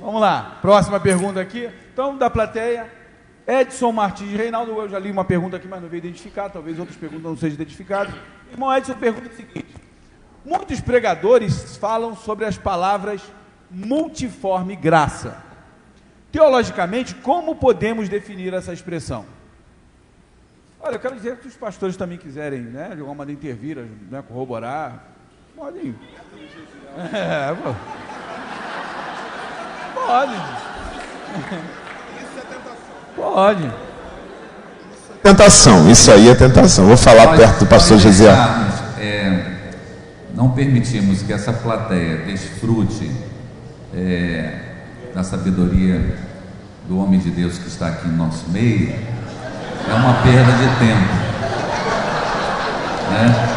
Vamos lá, próxima pergunta aqui. Então, da plateia, Edson Martins Reinaldo. Eu já li uma pergunta aqui, mas não veio identificar. Talvez outras perguntas não sejam identificadas. Irmão Edson pergunta o seguinte: muitos pregadores falam sobre as palavras multiforme graça. Teologicamente, como podemos definir essa expressão? Olha, eu quero dizer que os pastores também quiserem, né, de alguma maneira intervir, né, corroborar, podem. Pode. Pode. Tentação, isso aí é tentação. Vou falar perto do pastor Gesiel. Não permitimos que essa plateia desfrute da sabedoria do homem de Deus que está aqui no nosso meio. É uma perda de tempo, né?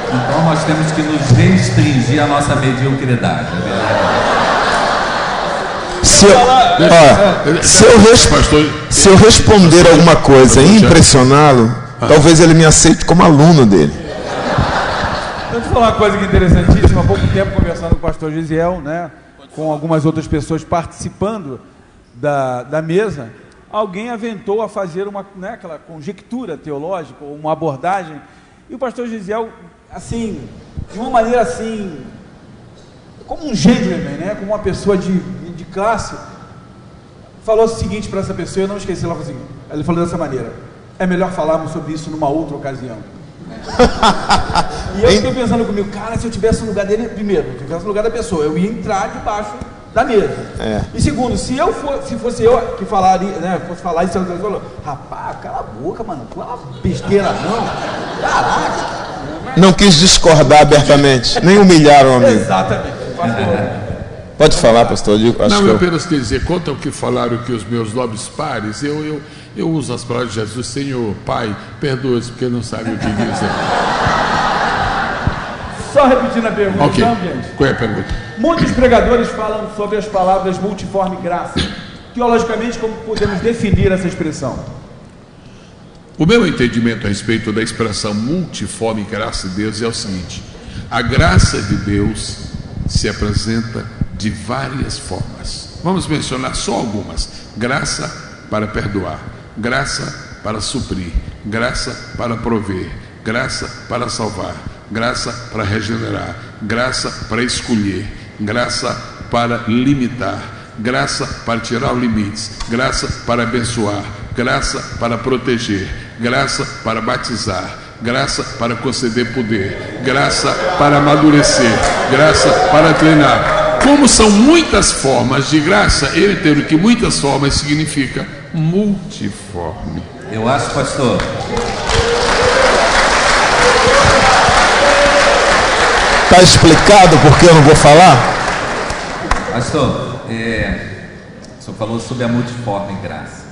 Então nós temos que nos restringir à nossa mediocridade. Se eu responder alguma coisa e impressioná-lo, talvez ele me aceite como aluno dele. Deixa eu falar uma coisa que é interessantíssima. Há pouco tempo, conversando com o pastor Gesiel, né, com algumas outras pessoas participando da mesa, alguém aventou a fazer aquela conjectura teológica, uma abordagem, e o pastor Gesiel, assim, de uma maneira assim, como um gentleman, né, como uma pessoa de classe, falou o seguinte para essa pessoa, eu não esqueci, ele falou dessa maneira: é melhor falarmos sobre isso numa outra ocasião. E eu fiquei pensando comigo, cara, se eu tivesse no lugar dele, primeiro, se eu tivesse no lugar da pessoa, eu ia entrar debaixo da mesa. E segundo, se fosse eu que falaria, né, fosse falar isso, ele falou: rapaz, cala a boca, mano, não é uma besteira não, caraca. Não quis discordar abertamente, nem humilhar o amigo. Exatamente. Pode falar, pastor. Eu apenas queria dizer, quanto ao que falaram que os meus nobres pares, eu uso as palavras de Jesus: Senhor, Pai, perdoe-os porque não sabem o que dizer. Só repetindo a pergunta, okay. Então, gente. Qual é a pergunta? Muitos pregadores falam sobre as palavras multiforme graça. Teologicamente, como podemos definir essa expressão? O meu entendimento a respeito da expressão multiforme graça de Deus é o seguinte: a graça de Deus se apresenta de várias formas. Vamos mencionar só algumas: graça para perdoar, graça para suprir, graça para prover, graça para salvar, graça para regenerar, graça para escolher, graça para limitar, graça para tirar os limites, graça para abençoar, graça para proteger, graça para batizar, graça para conceder poder, graça para amadurecer, graça para treinar. Como são muitas formas de graça, eu entendo que muitas formas significa multiforme. Eu acho, pastor, está explicado porque eu não vou falar? Pastor, o senhor falou sobre a multiforme graça.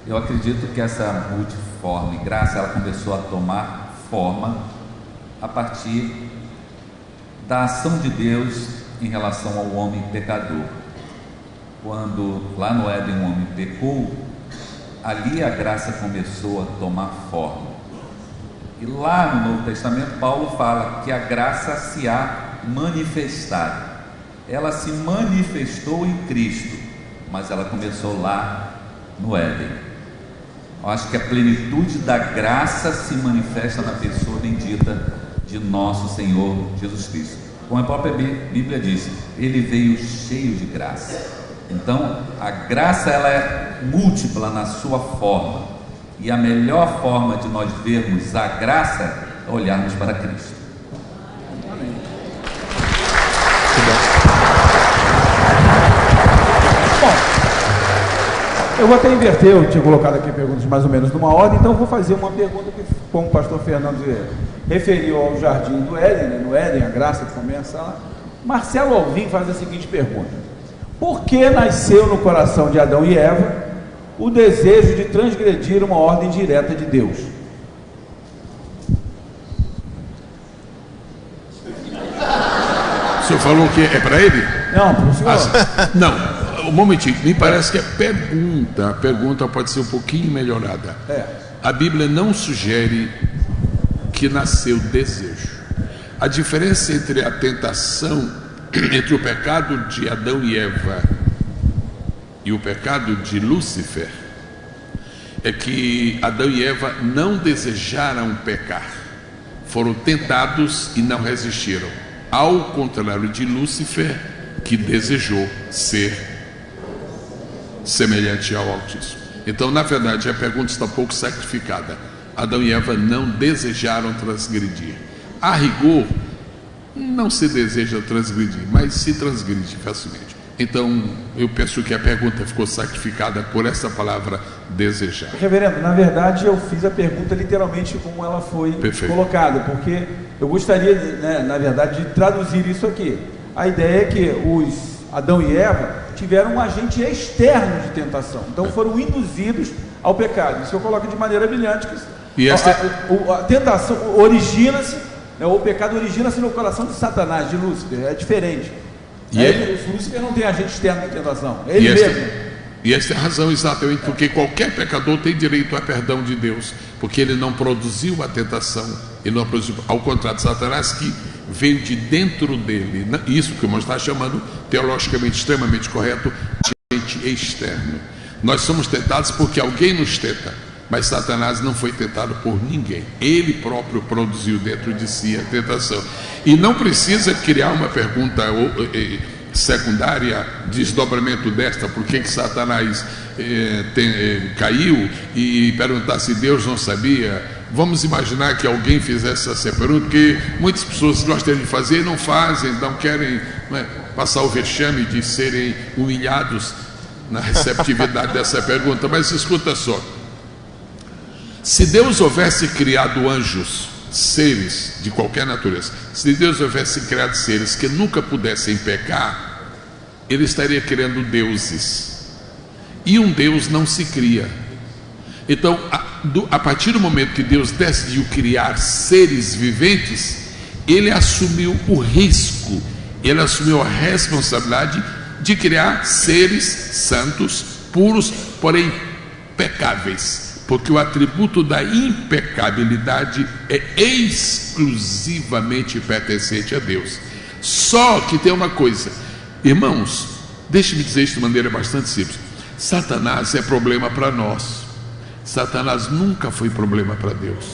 Eu acredito que essa multiforme graça, ela começou a tomar forma a partir da ação de Deus em relação ao homem pecador. Quando lá no Éden o homem pecou, ali a graça começou a tomar forma. E lá no Novo Testamento Paulo fala que a graça se há manifestado. Ela se manifestou em Cristo, mas ela começou lá no Éden. Eu acho que a plenitude da graça se manifesta na pessoa bendita de nosso Senhor Jesus Cristo. Como a própria Bíblia diz, ele veio cheio de graça. Então, a graça ela é múltipla na sua forma. E a melhor forma de nós vermos a graça é olharmos para Cristo. Amém. Bom, eu vou até inverter, eu tinha colocado aqui perguntas mais ou menos numa ordem, então eu vou fazer uma pergunta que, como o pastor Fernando referiu ao jardim do Éden, né? No Éden, a graça que começa lá. Marcelo Alvim faz a seguinte pergunta: por que nasceu no coração de Adão e Eva o desejo de transgredir uma ordem direta de Deus? O senhor falou que é para ele? Não, para o senhor. Não, um momentinho, me parece que a pergunta pode ser um pouquinho melhorada. A Bíblia não sugere que nasceu desejo. A diferença entre a tentação, entre o pecado de Adão e Eva e o pecado de Lúcifer é que Adão e Eva não desejaram pecar, foram tentados e não resistiram, ao contrário de Lúcifer, que desejou ser semelhante ao Altíssimo. Então, na verdade, a pergunta está um pouco sacrificada. Adão e Eva não desejaram transgredir. A rigor, não se deseja transgredir, mas se transgride facilmente. Então, eu penso que a pergunta ficou sacrificada por essa palavra desejar. Reverendo, na verdade eu fiz a pergunta literalmente como ela foi colocada, porque eu gostaria, né, na verdade, de traduzir isso aqui. A ideia é que os Adão e Eva tiveram um agente externo de tentação, então foram induzidos ao pecado. Isso eu coloco de maneira brilhante. A tentação origina-se, né, o pecado origina-se no coração de Satanás, de Lúcifer, é diferente. Lúcifer não tem agente externo de tentação, é ele mesmo. E esta é a razão exatamente porque qualquer pecador tem direito a perdão de Deus, porque ele não produziu a tentação, ele não produziu, ao contrário de Satanás, que veio de dentro dele. Isso que o irmão está chamando, teologicamente extremamente correto, de agente externo. Nós somos tentados porque alguém nos tenta, mas Satanás não foi tentado por ninguém. Ele próprio produziu dentro de si a tentação. E não precisa criar uma pergunta secundária, desdobramento desta, por que Satanás caiu, e perguntar se Deus não sabia. Vamos imaginar que alguém fizesse essa pergunta, porque muitas pessoas gostariam de fazer e não fazem, não querem, passar o vexame de serem humilhados na receptividade dessa pergunta. Mas escuta só, se Deus houvesse criado anjos, seres de qualquer natureza, se Deus houvesse criado seres que nunca pudessem pecar, ele estaria criando deuses, e um Deus não se cria. Então, a partir do momento que Deus decidiu criar seres viventes, ele assumiu o risco, ele assumiu a responsabilidade de criar seres santos, puros, porém pecáveis, porque o atributo da impecabilidade é exclusivamente pertencente a Deus. Só que tem uma coisa, irmãos, deixe-me dizer isso de maneira bastante simples: Satanás é problema para nós, Satanás nunca foi problema para Deus.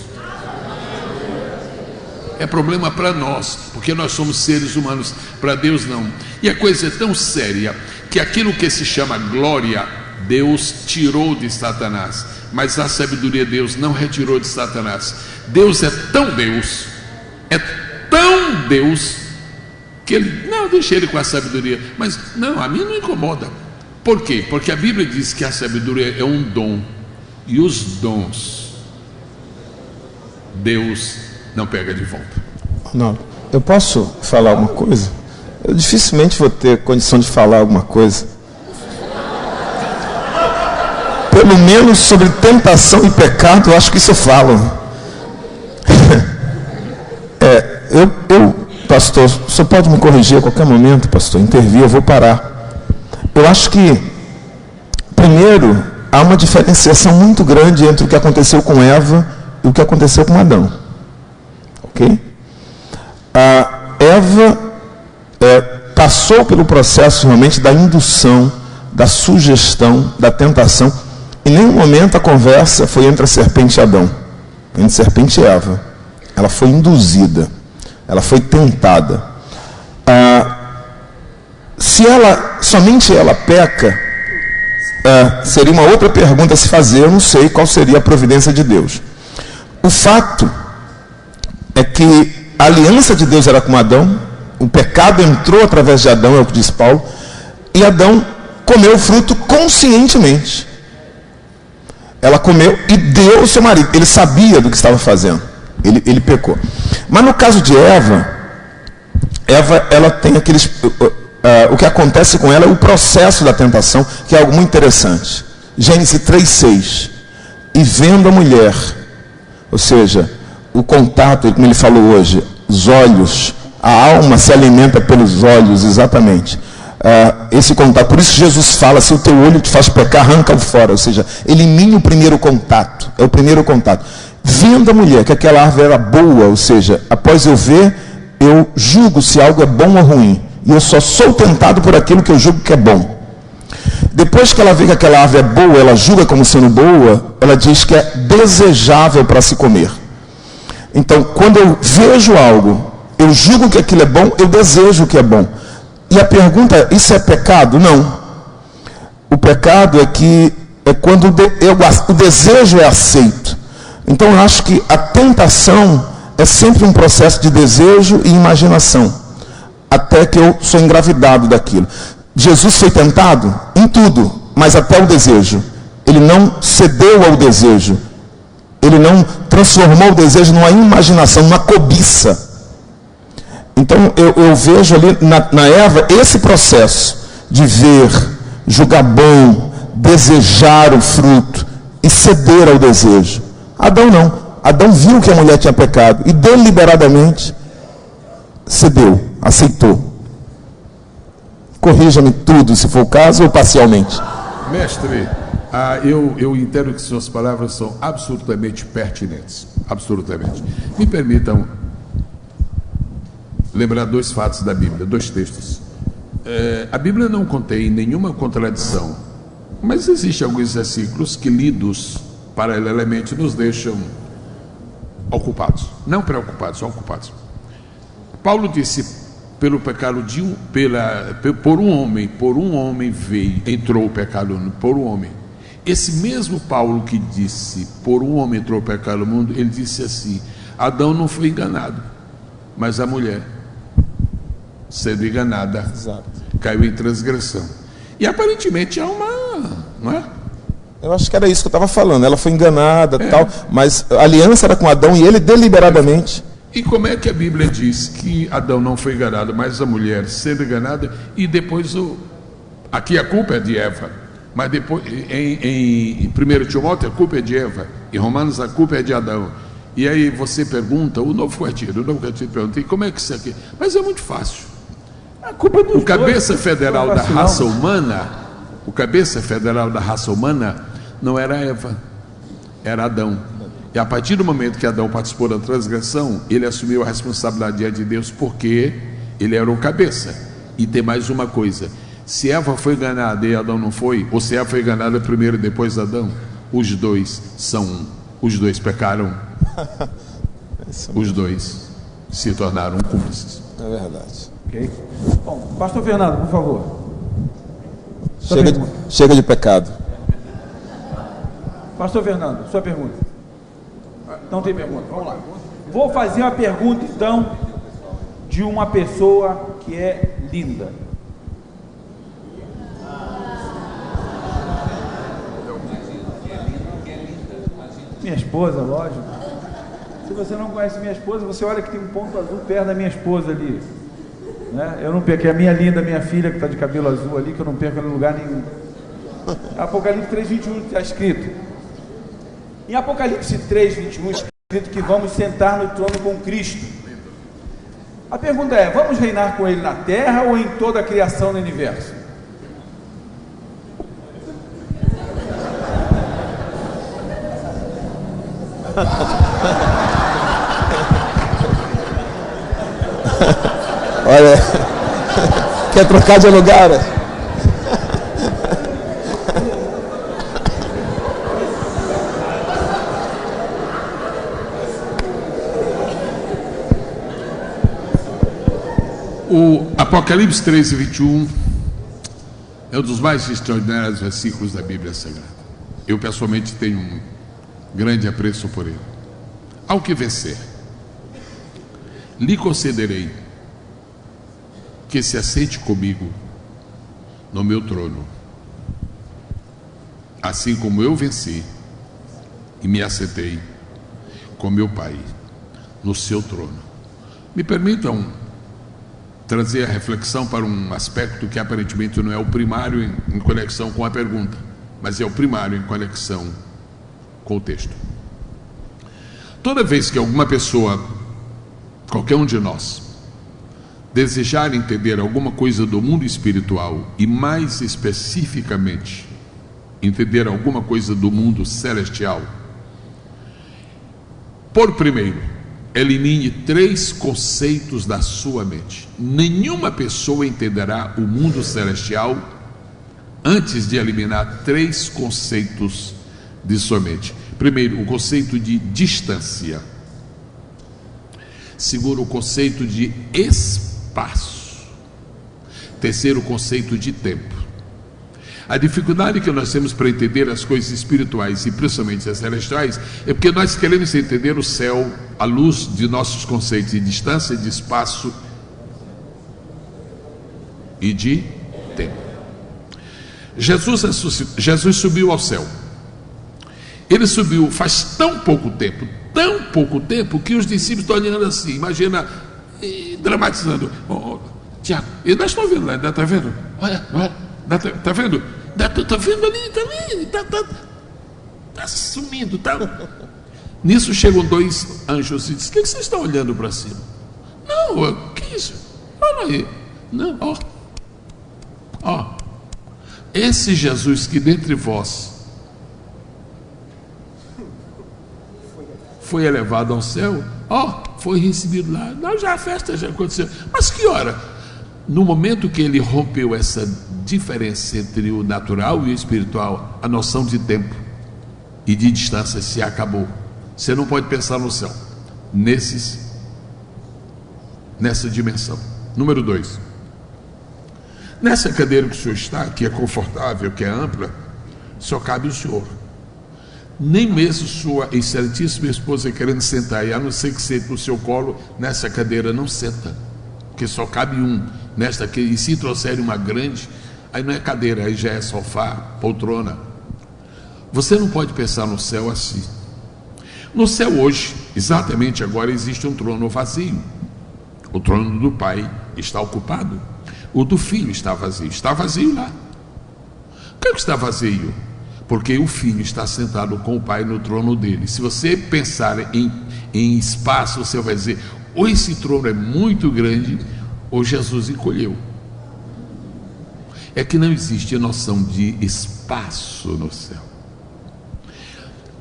É problema para nós, porque nós somos seres humanos, para Deus não. E a coisa é tão séria que aquilo que se chama glória, Deus tirou de Satanás, mas a sabedoria Deus não retirou de Satanás. Deus é tão Deus, que ele, não, deixa ele com a sabedoria, mas não, a mim não incomoda. Por quê? Porque a Bíblia diz que a sabedoria é um dom, e os dons Deus não pega de volta. Não, eu posso falar alguma coisa? Eu dificilmente vou ter condição de falar alguma coisa, pelo menos sobre tentação e pecado. Eu acho que isso eu falo. Pastor, o senhor pode me corrigir a qualquer momento, pastor, intervir, eu vou parar. Eu acho que, primeiro, há uma diferenciação muito grande entre o que aconteceu com Eva e o que aconteceu com Adão. Ok? A Eva passou pelo processo realmente da indução, da sugestão, da tentação. Em nenhum momento a conversa foi entre a serpente e Adão, entre serpente e Eva. Ela foi induzida, ela foi tentada. Se somente ela peca, seria uma outra pergunta a se fazer. Eu não sei qual seria a providência de Deus. O fato é que a aliança de Deus era com Adão, o pecado entrou através de Adão, é o que diz Paulo, e Adão comeu o fruto conscientemente. Ela comeu e deu ao seu marido. Ele sabia do que estava fazendo. Ele pecou. Mas no caso de Eva, ela tem aqueles... o que acontece com ela é o processo da tentação, que é algo muito interessante. Gênesis 3:6. E vendo a mulher, ou seja, o contato, como ele falou hoje, os olhos, a alma se alimenta pelos olhos, exatamente. Esse contato, por isso Jesus fala: se o teu olho te faz pecar, arranca-o fora, ou seja, elimine o primeiro contato. É o primeiro contato. Vendo a mulher que aquela árvore era boa, ou seja, após eu ver, eu julgo se algo é bom ou ruim, e eu só sou tentado por aquilo que eu julgo que é bom. Depois depois que ela vê que aquela árvore é boa, ela julga como sendo boa, ela diz que é desejável para se comer. Então, quando eu vejo algo, eu julgo que aquilo é bom, eu desejo que é bom. E a pergunta é, isso é pecado? Não. O pecado é quando o desejo é aceito. Então eu acho que a tentação é sempre um processo de desejo e imaginação, até que eu sou engravidado daquilo. Jesus foi tentado em tudo, mas até o desejo. Ele não cedeu ao desejo. Ele não transformou o desejo numa imaginação, numa cobiça. Então eu vejo ali na Eva esse processo de ver, julgar bom, desejar o fruto e ceder ao desejo. Adão não. Adão viu que a mulher tinha pecado e deliberadamente cedeu, aceitou. Corrija-me tudo, se for o caso, ou parcialmente. Mestre, eu entendo que suas palavras são absolutamente pertinentes. Absolutamente. Me permitam lembrar dois fatos da Bíblia, dois textos. A Bíblia não contém nenhuma contradição, mas existem alguns versículos que, lidos paralelamente, nos deixam ocupados. Não preocupados, só ocupados. Paulo disse, pelo pecado por um homem entrou o pecado por um homem. Esse mesmo Paulo que disse, por um homem entrou o pecado no mundo, ele disse assim, Adão não foi enganado, mas a mulher, sendo enganada, caiu em transgressão. E aparentemente há não é? Eu acho que era isso que eu estava falando. Ela foi enganada, tal, mas a aliança era com Adão e ele deliberadamente. E como é que a Bíblia diz que Adão não foi enganado, mas a mulher sendo enganada, e depois aqui a culpa é de Eva, mas depois em 1 Timóteo a culpa é de Eva, em Romanos a culpa é de Adão. E aí você pergunta, o novo quarteiro pergunta, e como é que isso aqui? Mas é muito fácil. A culpa é dos O cabeça federal da raça não. humana, o cabeça federal da raça humana não era Eva, era Adão. E a partir do momento que Adão participou da transgressão, ele assumiu a responsabilidade diante de Deus, porque ele era o cabeça. E tem mais uma coisa, se Eva foi enganada e Adão não foi, ou se Eva foi enganada primeiro e depois Adão, os dois são um. Os dois pecaram, os dois se tornaram cúmplices. É verdade. Ok. Bom, pastor Fernando, por favor. Chega de pecado. Pastor Fernando, sua pergunta. Não tem pergunta, vamos lá. Vou fazer uma pergunta então de uma pessoa que é linda. Minha esposa, lógico. Se você não conhece minha esposa, você olha que tem um ponto azul perto da minha esposa ali, né? Eu não perco, é a minha linda, minha filha que está de cabelo azul ali, que eu não perco em lugar nenhum. Apocalipse 3:21 está escrito. Em Apocalipse 3:21 está escrito que vamos sentar no trono com Cristo. A pergunta é, vamos reinar com Ele na terra ou em toda a criação do universo? Olha, quer trocar de lugar? O Apocalipse 13:21 é um dos mais extraordinários versículos da Bíblia Sagrada. Eu pessoalmente tenho um grande apreço por ele. Ao que vencer, lhe concederei que se assente comigo no meu trono, assim como eu venci e me assentei com meu Pai no seu trono. Me permitam trazer a reflexão para um aspecto que aparentemente não é o primário em conexão com a pergunta, mas é o primário em conexão com o texto. Toda vez que alguma pessoa, qualquer um de nós, desejar entender alguma coisa do mundo espiritual e mais especificamente entender alguma coisa do mundo celestial, por primeiro, elimine 3 conceitos da sua mente. Nenhuma pessoa entenderá o mundo celestial antes de eliminar 3 conceitos de sua mente. Primeiro, o conceito de distância. Segundo, o conceito de espaço. Terceiro, o conceito de tempo. A dificuldade que nós temos para entender as coisas espirituais e principalmente as celestiais é porque nós queremos entender o céu à luz de nossos conceitos de distância, de espaço e de tempo. Jesus subiu ao céu. Ele subiu faz tão pouco tempo que os discípulos estão olhando assim, imagina, dramatizando. Tiago, e nós estamos vendo lá, está vendo? Olha, está vendo? Está vendo ali, está sumindo, tá? Nisso chegam 2 anjos e dizem: o que vocês estão olhando para cima? Não, o que é isso? Olha aí. Não, ó. Esse Jesus que dentre vós foi elevado ao céu, foi recebido lá. Não, já a festa já aconteceu. Mas que hora? No momento que ele rompeu essa diferença entre o natural e o espiritual, a noção de tempo e de distância se acabou. Você não pode pensar no céu nessa dimensão. Número 2. Nessa cadeira que o senhor está, que é confortável, que é ampla, só cabe o senhor. Nem mesmo sua excelentíssima esposa querendo sentar, e a não ser que sente no seu colo, nessa cadeira não senta, porque só cabe um nesta aqui. E se trouxerem uma grande, aí não é cadeira, aí já é sofá, poltrona. Você não pode pensar no céu assim. No céu hoje, exatamente agora, existe um trono vazio. O trono do Pai está ocupado. O do Filho está vazio lá. Por que está vazio? Porque o Filho está sentado com o Pai no trono dele. Se você pensar em espaço, você vai dizer: ou esse trono é muito grande, ou Jesus encolheu. É que não existe noção de espaço no céu.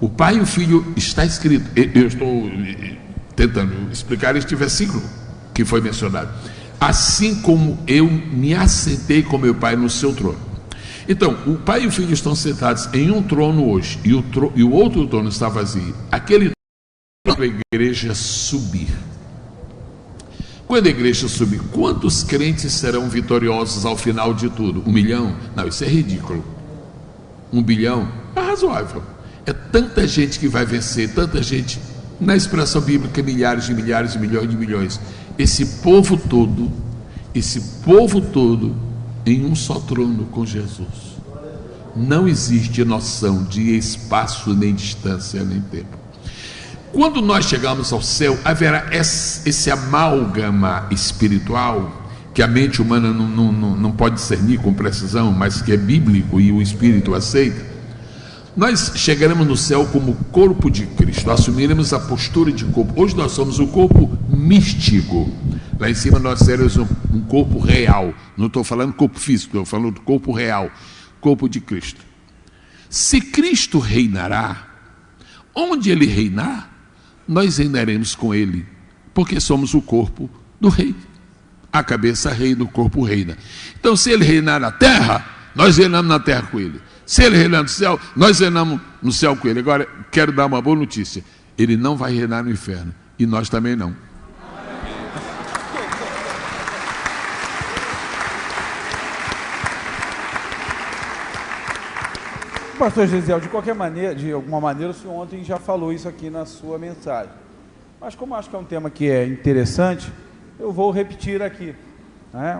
O Pai e o Filho está escrito. Eu estou tentando explicar este versículo que foi mencionado. Assim como eu me assentei com meu Pai no seu trono. Então, o Pai e o Filho estão sentados em um trono hoje, e o outro trono está vazio. Aquele trono é a igreja subir. Quando a igreja subir, quantos crentes serão vitoriosos ao final de tudo? 1 milhão? Não, isso é ridículo. 1 bilhão? É razoável. É tanta gente que vai vencer, tanta gente, na expressão bíblica, milhares de milhares, milhões de milhões. Esse povo todo em um só trono com Jesus. Não existe noção de espaço, nem distância, nem tempo. Quando nós chegamos ao céu, haverá esse amálgama espiritual que a mente humana não pode discernir com precisão, mas que é bíblico e o Espírito aceita. Nós chegaremos no céu como corpo de Cristo, assumiremos a postura de corpo. Hoje nós somos o corpo místico. Lá em cima nós seremos um corpo real. Não estou falando corpo físico, estou falando do corpo real, corpo de Cristo. Se Cristo reinará, onde Ele reinar, nós reinaremos com Ele, porque somos o corpo do Rei. A cabeça reina, o corpo reina. Então, se Ele reinar na terra, nós reinamos na terra com Ele. Se Ele reinar no céu, nós reinamos no céu com Ele. Agora, quero dar uma boa notícia: Ele não vai reinar no inferno, e nós também não. Pastor Gesiel, de alguma maneira, o senhor ontem já falou isso aqui na sua mensagem. Mas como acho que é um tema que é interessante, eu vou repetir aqui.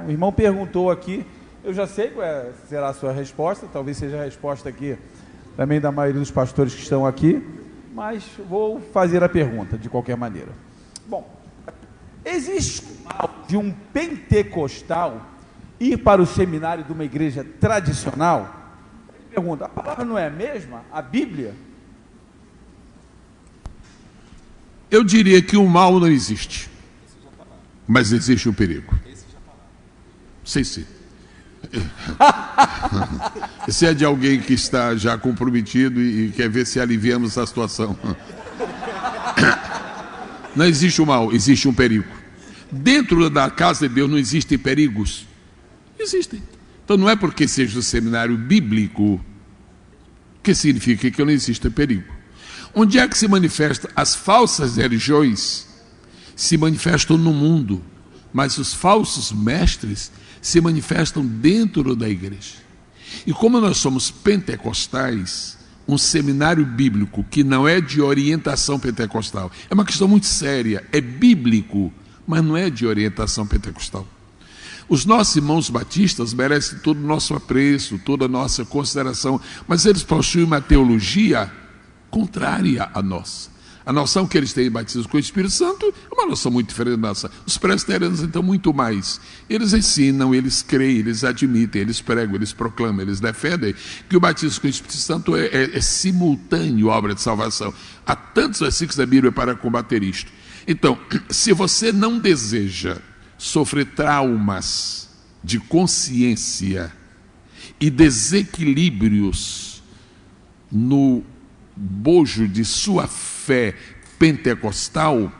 O irmão perguntou aqui, eu já sei qual será a sua resposta, talvez seja a resposta aqui também da maioria dos pastores que estão aqui, mas vou fazer a pergunta de qualquer maneira. Bom, existe mal de um pentecostal ir para o seminário de uma igreja tradicional? Pergunta, a palavra não é a mesma? A Bíblia? Eu diria que o mal não existe, mas existe o perigo. Sim. Esse é de alguém que está já comprometido e quer ver se aliviamos a situação. Não existe o mal, existe um perigo. Dentro da casa de Deus não existem perigos? Existem. Então não é porque seja um seminário bíblico que significa que não existe perigo. Onde é que se manifesta? As falsas religiões se manifestam no mundo, mas os falsos mestres se manifestam dentro da igreja. E como nós somos pentecostais, um seminário bíblico que não é de orientação pentecostal, é uma questão muito séria, é bíblico, mas não é de orientação pentecostal. Os nossos irmãos batistas merecem todo o nosso apreço, toda a nossa consideração, mas eles possuem uma teologia contrária à nossa. A noção que eles têm de batismo com o Espírito Santo é uma noção muito diferente da nossa. Os presbiterianos, então, muito mais. Eles ensinam, eles creem, eles admitem, eles pregam, eles proclamam, eles defendem que o batismo com o Espírito Santo é simultâneo à obra de salvação. Há tantos versículos da Bíblia para combater isto. Então, se você não deseja sofrer traumas de consciência e desequilíbrios no bojo de sua fé pentecostal,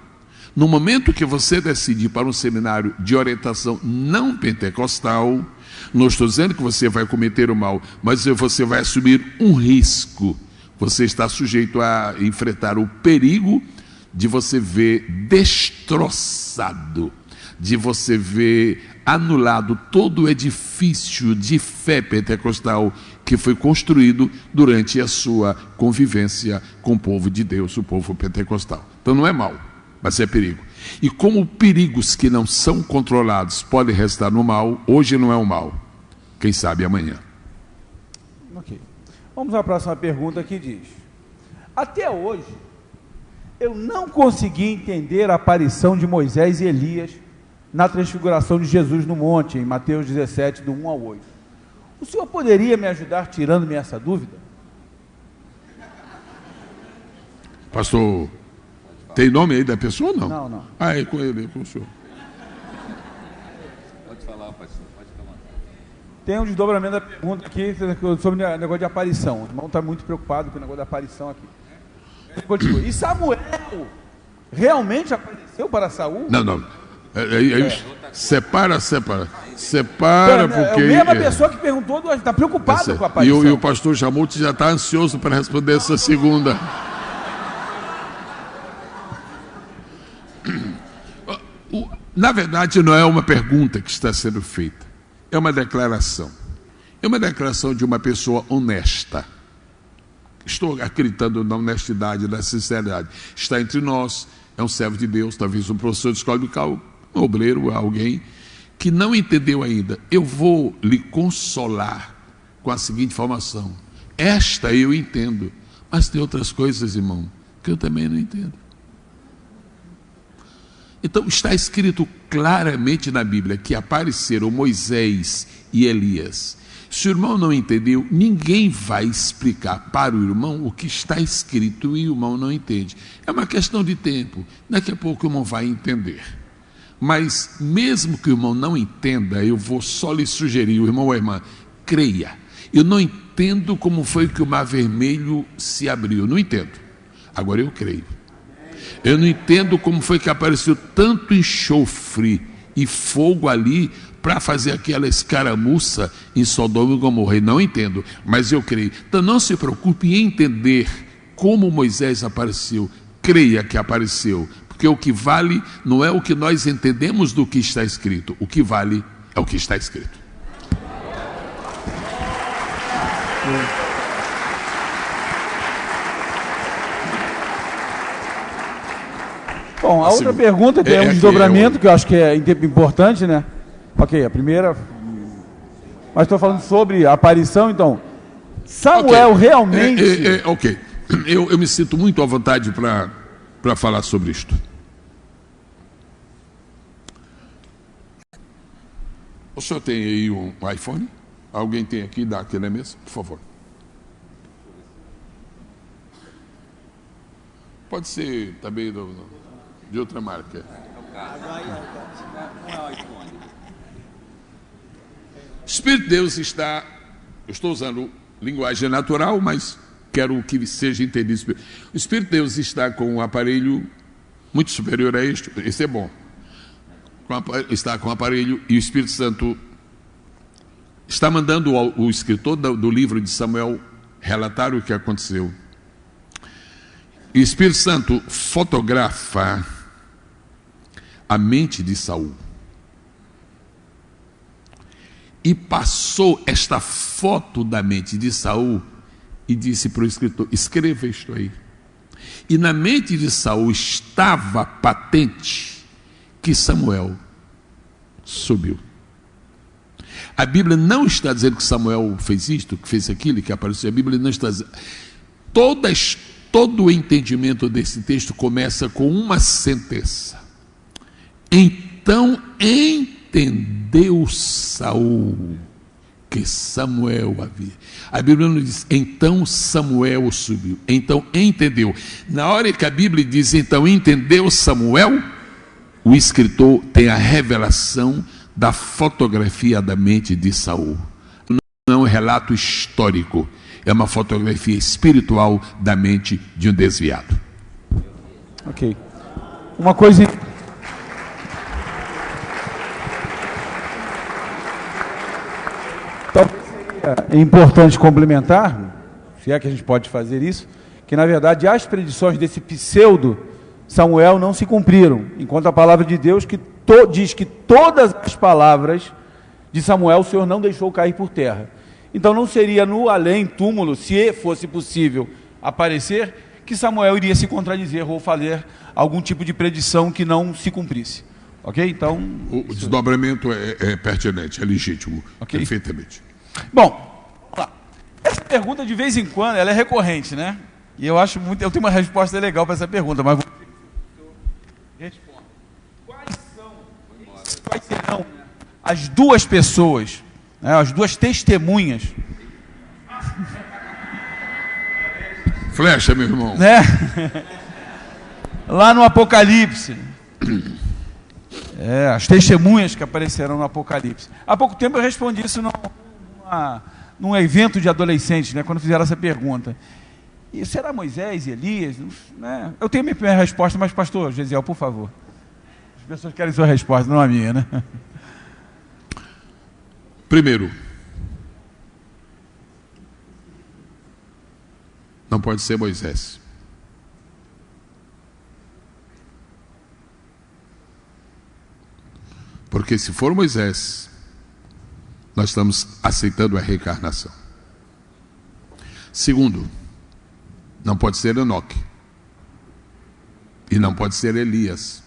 no momento que você decidir para um seminário de orientação não pentecostal, não estou dizendo que você vai cometer o mal, mas você vai assumir um risco. Você está sujeito a enfrentar o perigo de você ver destroçado, de você ver anulado todo o edifício de fé pentecostal que foi construído durante a sua convivência com o povo de Deus, o povo pentecostal. Então não é mal, mas é perigo. E como perigos que não são controlados podem restar no mal, hoje não é o mal, quem sabe amanhã. Ok. Vamos à próxima pergunta que diz: até hoje eu não consegui entender a aparição de Moisés e Elias na transfiguração de Jesus no monte, em Mateus 17, do 1 ao 8. O senhor poderia me ajudar tirando-me essa dúvida? Pastor, tem nome aí da pessoa ou não? Não, não. Ah, é com ele, é com o senhor. Pode falar, pastor, pode falar. Tem um desdobramento da pergunta aqui sobre o negócio de aparição. O irmão está muito preocupado com o negócio da aparição aqui. Continua. E Samuel realmente apareceu para Saul? Não. Separa, porque... É a mesma pessoa que perguntou, está preocupado com a aparição. E o pastor Jamute já está ansioso para responder essa segunda. Na verdade, não é uma pergunta que está sendo feita. É uma declaração. É uma declaração de uma pessoa honesta. Estou acreditando na honestidade, na sinceridade. Está entre nós, é um servo de Deus, talvez um professor de escola dominical, um obreiro, alguém que não entendeu ainda. Eu vou lhe consolar com a seguinte informação: esta eu entendo, mas tem outras coisas, irmão, que eu também não entendo. Então está escrito claramente na Bíblia que apareceram Moisés e Elias. Se o irmão não entendeu, ninguém vai explicar para o irmão o que está escrito e o irmão não entende. É uma questão de tempo. Daqui a pouco o irmão vai entender. Mas mesmo que o irmão não entenda, eu vou só lhe sugerir, o irmão ou a irmã, creia. Eu não entendo como foi que o Mar Vermelho se abriu. Eu não entendo. Agora eu creio. Eu não entendo como foi que apareceu tanto enxofre e fogo ali para fazer aquela escaramuça em Sodoma e Gomorra. Não entendo, mas eu creio. Então não se preocupe em entender como Moisés apareceu. Creia que apareceu, porque o que vale não é o que nós entendemos do que está escrito. O que vale é o que está escrito. Bom, a outra pergunta tem um desdobramento que eu acho que é importante, né? Ok, a primeira... Mas estou falando sobre a aparição, então. Samuel realmente... Ok, eu me sinto muito à vontade para falar sobre isto. O senhor tem aí um iPhone? Alguém tem aqui, dá aqui na mesa, por favor. Pode ser também de outra marca. O Espírito de Deus está... Eu estou usando linguagem natural, mas quero que seja entendido. O Espírito de Deus está com um aparelho muito superior a este. Esse é bom. Está com um aparelho e o Espírito Santo está mandando o escritor do livro de Samuel relatar o que aconteceu. E o Espírito Santo fotografa a mente de Saul. E passou esta foto da mente de Saul e disse para o escritor: escreva isto aí. E na mente de Saul estava patente que Samuel subiu. A Bíblia não está dizendo que Samuel fez isto, que fez aquilo, que apareceu. A Bíblia não está dizendo. Todo o entendimento desse texto começa com uma sentença. Então entendeu Saul que Samuel havia. A Bíblia não diz, então Samuel subiu. Então entendeu. Na hora que a Bíblia diz, então entendeu Samuel, o escritor tem a revelação da fotografia da mente de Saul. Não é um relato histórico, é uma fotografia espiritual da mente de um desviado. Ok. Uma coisa... É importante complementar, se é que a gente pode fazer isso, que na verdade as predições desse pseudo Samuel não se cumpriram, enquanto a palavra de Deus diz que todas as palavras de Samuel o Senhor não deixou cair por terra. Então não seria no além túmulo, se fosse possível aparecer, que Samuel iria se contradizer ou fazer algum tipo de predição que não se cumprisse. Ok? Então... O desdobramento é pertinente, é legítimo, okay? Perfeitamente. Bom, vamos lá. Essa pergunta de vez em quando, ela é recorrente, né? E eu acho muito, eu tenho uma resposta legal para essa pergunta, mas responda. Quais serão as duas pessoas, né, as duas testemunhas? Flecha, meu irmão. Né? Lá no Apocalipse. As testemunhas que aparecerão no Apocalipse. Há pouco tempo eu respondi isso num evento de adolescentes, né, quando fizeram essa pergunta. E será Moisés e Elias? Né? Eu tenho a minha primeira resposta, mas pastor Gesiel, por favor. As pessoas querem sua resposta, não a minha, né? Primeiro, não pode ser Moisés. Porque se for Moisés, nós estamos aceitando a reencarnação. Segundo, não pode ser Enoque. E não pode ser Elias.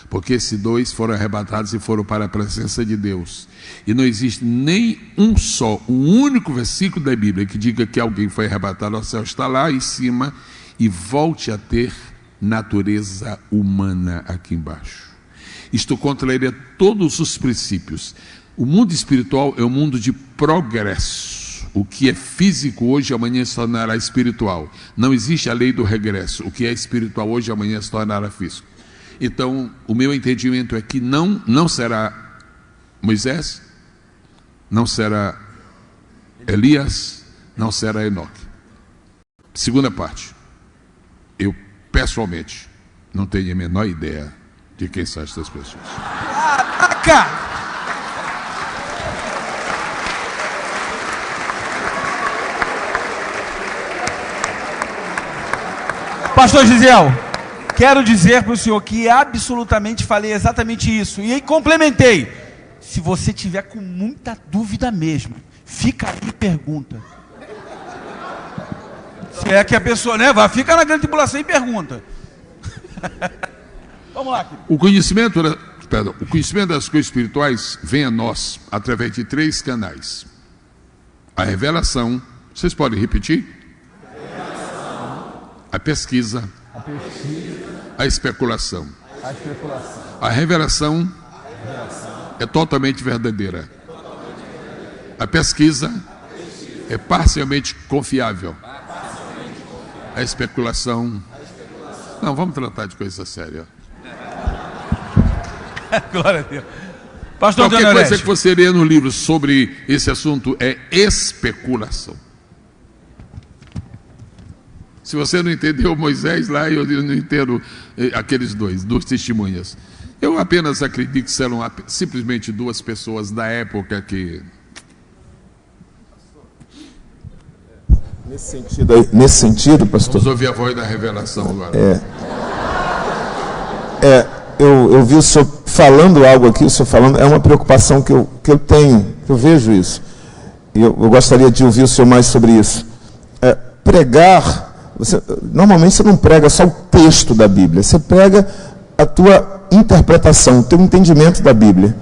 Porque esses dois foram arrebatados e foram para a presença de Deus. E não existe nem um único versículo da Bíblia que diga que alguém foi arrebatado ao céu, está lá em cima e volte a ter natureza humana aqui embaixo. Isto contraria todos os princípios. O mundo espiritual é um mundo de progresso. O que é físico hoje, amanhã se tornará espiritual. Não existe a lei do regresso. O que é espiritual hoje, amanhã se tornará físico. Então, o meu entendimento é que não será Moisés, não será Elias, não será Enoque. Segunda parte. Eu, pessoalmente, não tenho a menor ideia de quem são essas pessoas. Caraca! Pastor Gesiel, quero dizer para o senhor que absolutamente falei exatamente isso. E aí complementei. Se você tiver com muita dúvida mesmo, fica aí e pergunta. Se é que a pessoa, né, fica na grande tribulação e pergunta. Vamos lá, querido. O conhecimento das coisas espirituais vem a nós através de 3 canais. A revelação, vocês podem repetir? A pesquisa, a especulação. A revelação é totalmente verdadeira. A pesquisa é parcialmente confiável. A especulação... Não, vamos tratar de coisa séria. Glória a Deus. Pastor Qualquer coisa que você lê no livro sobre esse assunto é especulação. Se você não entendeu Moisés lá, eu não entendo aqueles duas testemunhas. Eu apenas acredito que serão simplesmente 2 pessoas da época que Nesse sentido, pastor. Vamos ouvir a voz da revelação agora. Eu vi o senhor falando algo aqui, o senhor falando, é uma preocupação que eu tenho, que eu vejo isso. E eu gostaria de ouvir o senhor mais sobre isso. Pregar, normalmente você não prega só o texto da Bíblia, você prega a tua interpretação, o teu entendimento da Bíblia.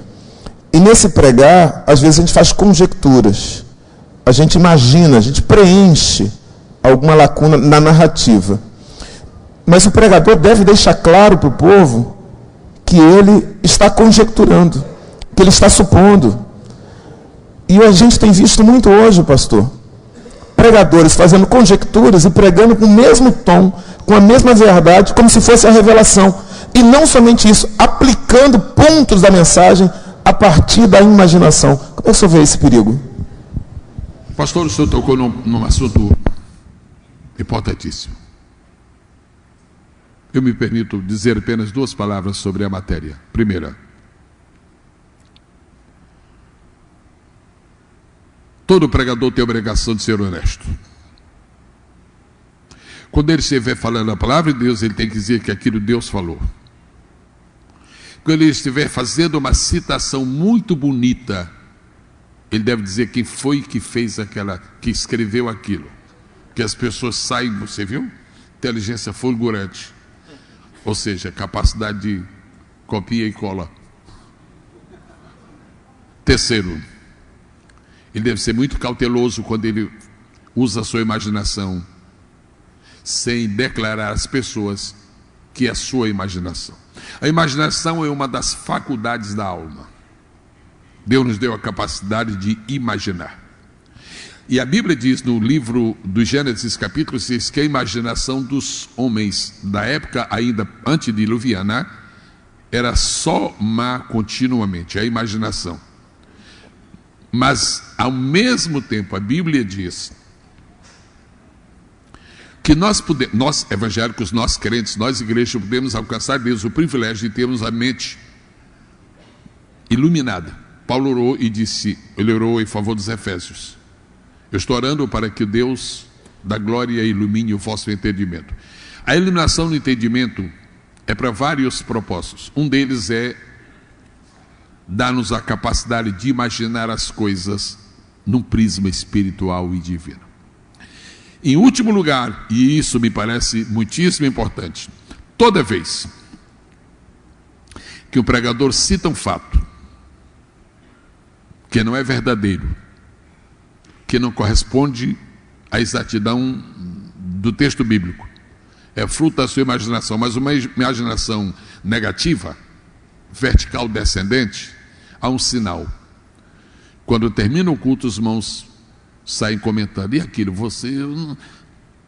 E nesse pregar, às vezes a gente faz conjecturas, a gente imagina, a gente preenche alguma lacuna na narrativa. Mas o pregador deve deixar claro para o povo que ele está conjecturando, que ele está supondo. E a gente tem visto muito hoje, pastor, pregadores fazendo conjecturas e pregando com o mesmo tom, com a mesma verdade, como se fosse a revelação. E não somente isso, aplicando pontos da mensagem a partir da imaginação. Como é que o senhor vê esse perigo? Pastor, o senhor tocou num assunto importantíssimo. Eu me permito dizer apenas 2 palavras sobre a matéria. Primeira, todo pregador tem a obrigação de ser honesto. Quando ele estiver falando a palavra de Deus, ele tem que dizer que aquilo Deus falou. Quando ele estiver fazendo uma citação muito bonita, ele deve dizer quem foi que fez que escreveu aquilo. Que as pessoas saem, você viu? Inteligência fulgurante. Ou seja, capacidade de copia e cola. Terceiro, ele deve ser muito cauteloso quando ele usa a sua imaginação, sem declarar às pessoas que é sua imaginação. A imaginação é uma das faculdades da alma. Deus nos deu a capacidade de imaginar. E a Bíblia diz no livro do Gênesis, capítulo 6, que a imaginação dos homens da época ainda antediluviana era só má continuamente, a imaginação. Mas, ao mesmo tempo, a Bíblia diz que nós evangélicos, nós crentes, nós igrejas, podemos alcançar Deus o privilégio de termos a mente iluminada. Paulo orou e disse, ele orou em favor dos Efésios. Eu estou orando para que Deus da glória ilumine o vosso entendimento. A iluminação do entendimento é para vários propósitos. Um deles é dar-nos a capacidade de imaginar as coisas num prisma espiritual e divino. Em último lugar, e isso me parece muitíssimo importante, toda vez que o pregador cita um fato que não é verdadeiro, que não corresponde à exatidão do texto bíblico, é fruto da sua imaginação, mas uma imaginação negativa, vertical descendente, há um sinal. Quando termina o culto, os irmãos saem comentando, e aquilo,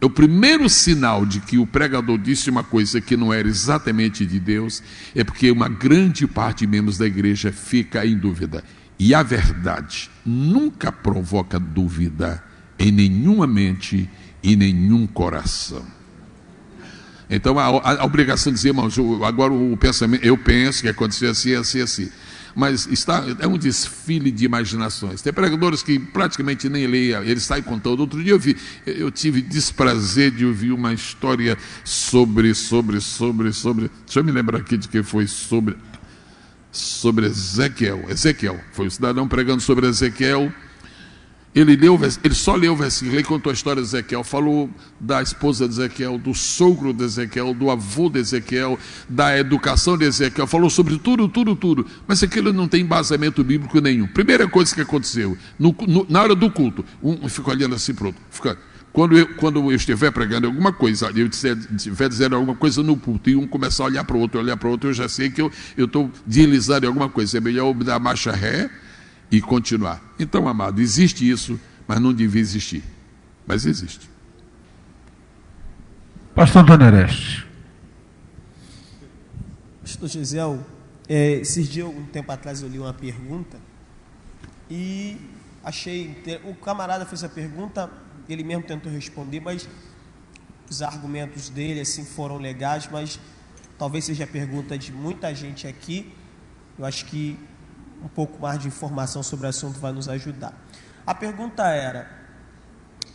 o primeiro sinal de que o pregador disse uma coisa que não era exatamente de Deus, é porque uma grande parte de membros da igreja fica em dúvida. E a verdade nunca provoca dúvida em nenhuma mente e nenhum coração. Então a obrigação de dizer, irmãos, agora o pensamento, eu penso que aconteceu assim, assim, assim. Mas é um desfile de imaginações. Tem pregadores que praticamente nem leem, eles saem contando. Outro dia eu tive desprazer de ouvir uma história sobre. Deixa eu me lembrar aqui de que foi sobre Ezequiel. Ezequiel, foi um cidadão pregando sobre Ezequiel. Ele só leu o versículo, ele contou a história de Ezequiel, falou da esposa de Ezequiel, do sogro de Ezequiel, do avô de Ezequiel, da educação de Ezequiel, falou sobre tudo, mas aquilo não tem embasamento bíblico nenhum. Primeira coisa que aconteceu, na hora do culto, ficou olhando assim, pronto, quando eu estiver pregando alguma coisa, eu estiver dizendo alguma coisa no culto, e um começar a olhar para o outro, eu já sei que eu estou deslizando em alguma coisa, é melhor eu dar marcha ré e continuar. Então, amado, existe isso, mas não devia existir. Mas existe. Pastor Antônio Oreste. Pastor Gesiel, esses dias, um tempo atrás, eu li uma pergunta e achei... O camarada fez a pergunta, ele mesmo tentou responder, mas os argumentos dele assim foram legais, mas talvez seja a pergunta de muita gente aqui. Eu acho que um pouco mais de informação sobre o assunto vai nos ajudar. A pergunta era: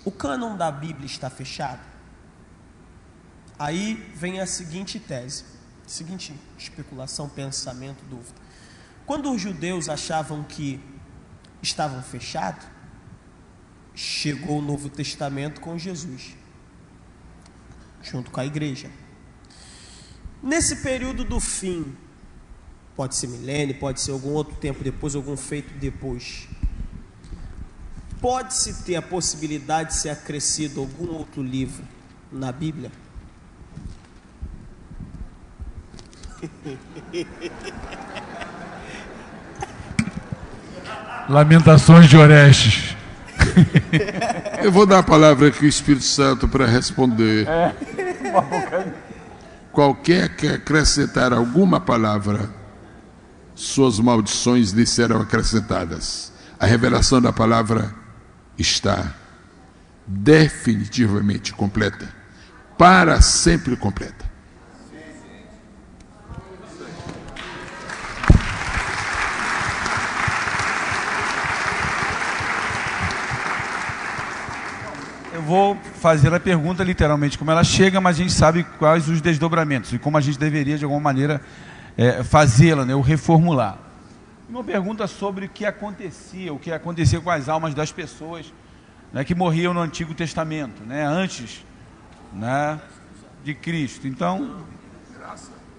o cânon da Bíblia está fechado? Aí vem a seguinte tese, seguinte especulação, pensamento, dúvida. Quando os judeus achavam que estavam fechados, chegou o Novo Testamento com Jesus, junto com a igreja. Nesse período do fim, pode ser milênio, pode ser algum outro tempo depois, algum feito depois, pode-se ter a possibilidade de ser acrescido algum outro livro na Bíblia? Lamentações de Orestes. Eu vou dar a palavra aqui ao Espírito Santo para responder. Qualquer que acrescentar alguma palavra, suas maldições lhe serão acrescentadas. A revelação da palavra está definitivamente completa, para sempre completa. Eu vou fazer a pergunta literalmente como ela chega, mas a gente sabe quais os desdobramentos e como a gente deveria, de alguma maneira, fazê-la, né, ou reformular. Uma pergunta sobre o que acontecia com as almas das pessoas, né, que morriam no Antigo Testamento, né, antes, né, de Cristo. Então,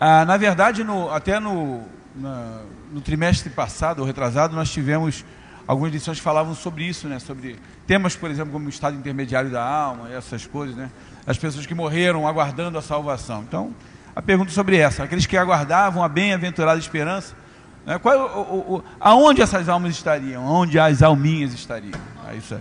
na verdade, até no trimestre passado, ou retrasado, nós tivemos algumas lições que falavam sobre isso, né, sobre temas, por exemplo, como o estado intermediário da alma, essas coisas, né, as pessoas que morreram aguardando a salvação. Então, a pergunta sobre essa, aqueles que aguardavam a bem-aventurada esperança, né, aonde essas almas estariam? Aonde as alminhas estariam? É isso aí.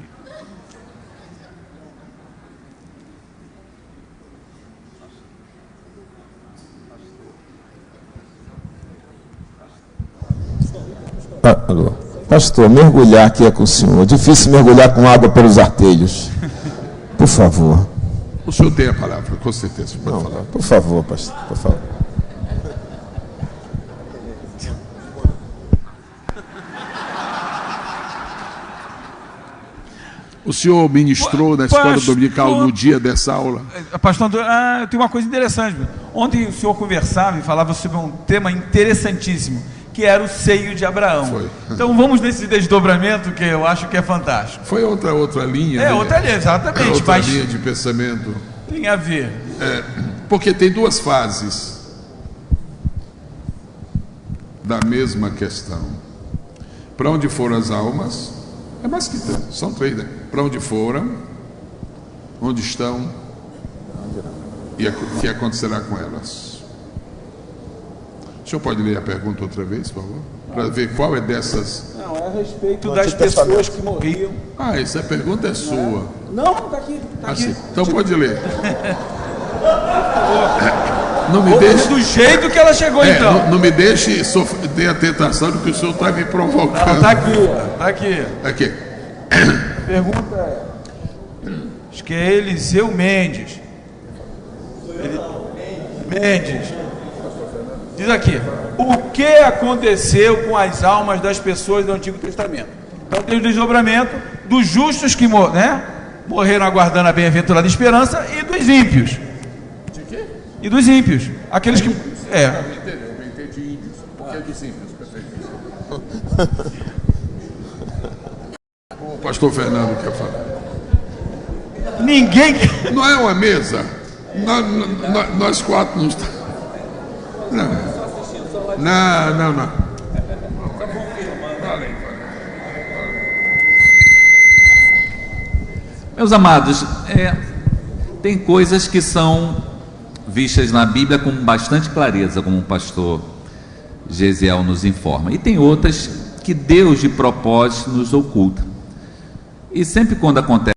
Pastor, mergulhar aqui é com o senhor. É difícil mergulhar com água pelos artelhos. Por favor. O senhor tem a palavra, com certeza. Pode falar. Por favor, pastor, por favor. O senhor ministrou na escola dominical no dia dessa aula? Pastor, eu tenho uma coisa interessante. Ontem o senhor conversava e falava sobre um tema interessantíssimo, que era o seio de Abraão. Foi. Então vamos nesse desdobramento que eu acho que é fantástico. Foi outra linha. Outra linha, exatamente. Outra linha de pensamento. Tem a ver. Porque tem duas fases da mesma questão. Para onde foram as almas? É mais que tanto, são três, né? Para onde foram, onde estão e o que acontecerá com elas. O senhor pode ler a pergunta outra vez, por favor? Para ver qual é dessas. Não, é a respeito das pessoas que morriam. Essa pergunta é sua. Não, está aqui. Assim, então pode ler. Não me deixe. Do jeito que ela chegou, então. Não me deixe ter a tentação de que o senhor está me provocando. Está aqui. Aqui. A pergunta é: acho que é Eliseu Mendes. Mendes. Diz aqui: o que aconteceu com as almas das pessoas do Antigo Testamento? Então tem o desdobramento dos justos que morreram aguardando a bem-aventurada esperança e dos ímpios. De quê? E dos ímpios. Aqueles que. Eu entendi ímpios. Por que dos ímpios? Perfeito. O pastor Fernando quer falar. Ninguém. Não é uma mesa. Nós quatro não estamos. Não. Meus amados, tem coisas que são vistas na Bíblia com bastante clareza, como o pastor Gesiel nos informa, e tem outras que Deus de propósito nos oculta. E sempre quando acontece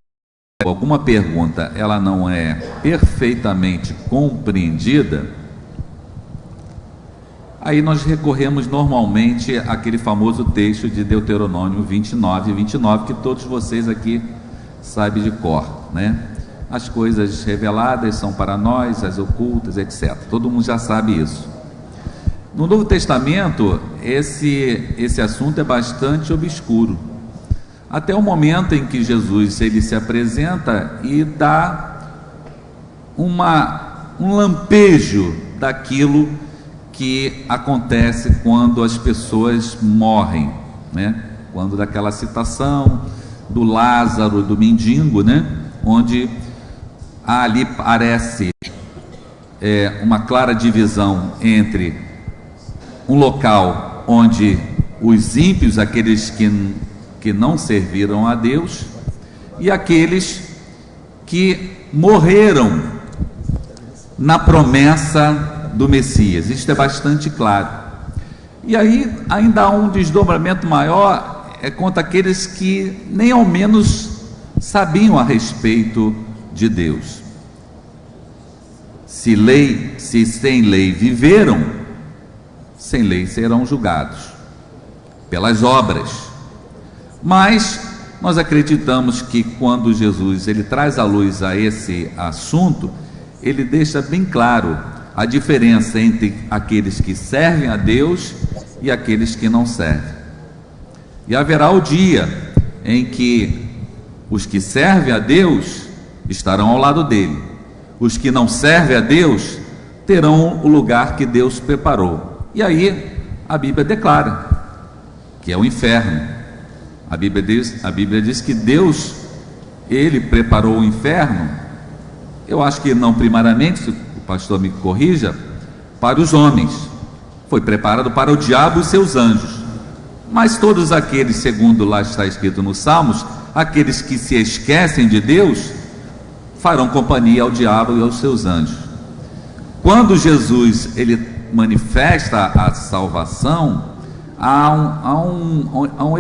alguma pergunta, ela não é perfeitamente compreendida, aí nós recorremos normalmente àquele famoso texto de Deuteronômio 29, que todos vocês aqui sabem de cor, né? As coisas reveladas são para nós, as ocultas, etc. Todo mundo já sabe isso. No Novo Testamento, esse assunto é bastante obscuro. até o momento em que Jesus ele se apresenta e dá um lampejo daquilo que acontece quando as pessoas morrem, né? Quando daquela citação do Lázaro, do mendigo, né? Onde ali parece uma clara divisão entre um local onde os ímpios, aqueles que não serviram a Deus, e aqueles que morreram na promessa do Messias. Isto é bastante claro. E aí ainda há um desdobramento maior, contra aqueles que nem ao menos sabiam a respeito de Deus. Se sem lei viveram, sem lei serão julgados pelas obras. Mas nós acreditamos que quando Jesus ele traz à luz a esse assunto, ele deixa bem claro a diferença entre aqueles que servem a Deus e aqueles que não servem. E haverá o dia em que os que servem a Deus estarão ao lado dele, os que não servem a Deus terão o lugar que Deus preparou. E aí a Bíblia declara que é o inferno. A Bíblia diz que Deus ele preparou o inferno. Eu acho que não primariamente, se o pastor me corrija, para os homens, foi preparado para o diabo e seus anjos. Mas todos aqueles, segundo lá está escrito nos Salmos, aqueles que se esquecem de Deus, farão companhia ao diabo e aos seus anjos. Quando Jesus ele manifesta a salvação, há um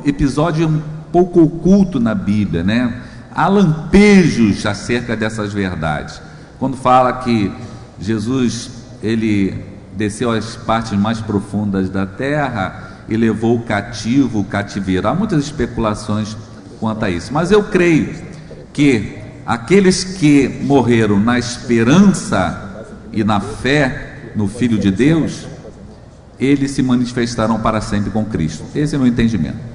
episódio um pouco oculto na Bíblia, né? Há lampejos acerca dessas verdades. Quando fala que Jesus ele desceu às partes mais profundas da terra e levou o cativo, o cativeiro. Há muitas especulações quanto a isso, mas eu creio que aqueles que morreram na esperança e na fé no Filho de Deus, eles se manifestarão para sempre com Cristo. Esse é o meu entendimento.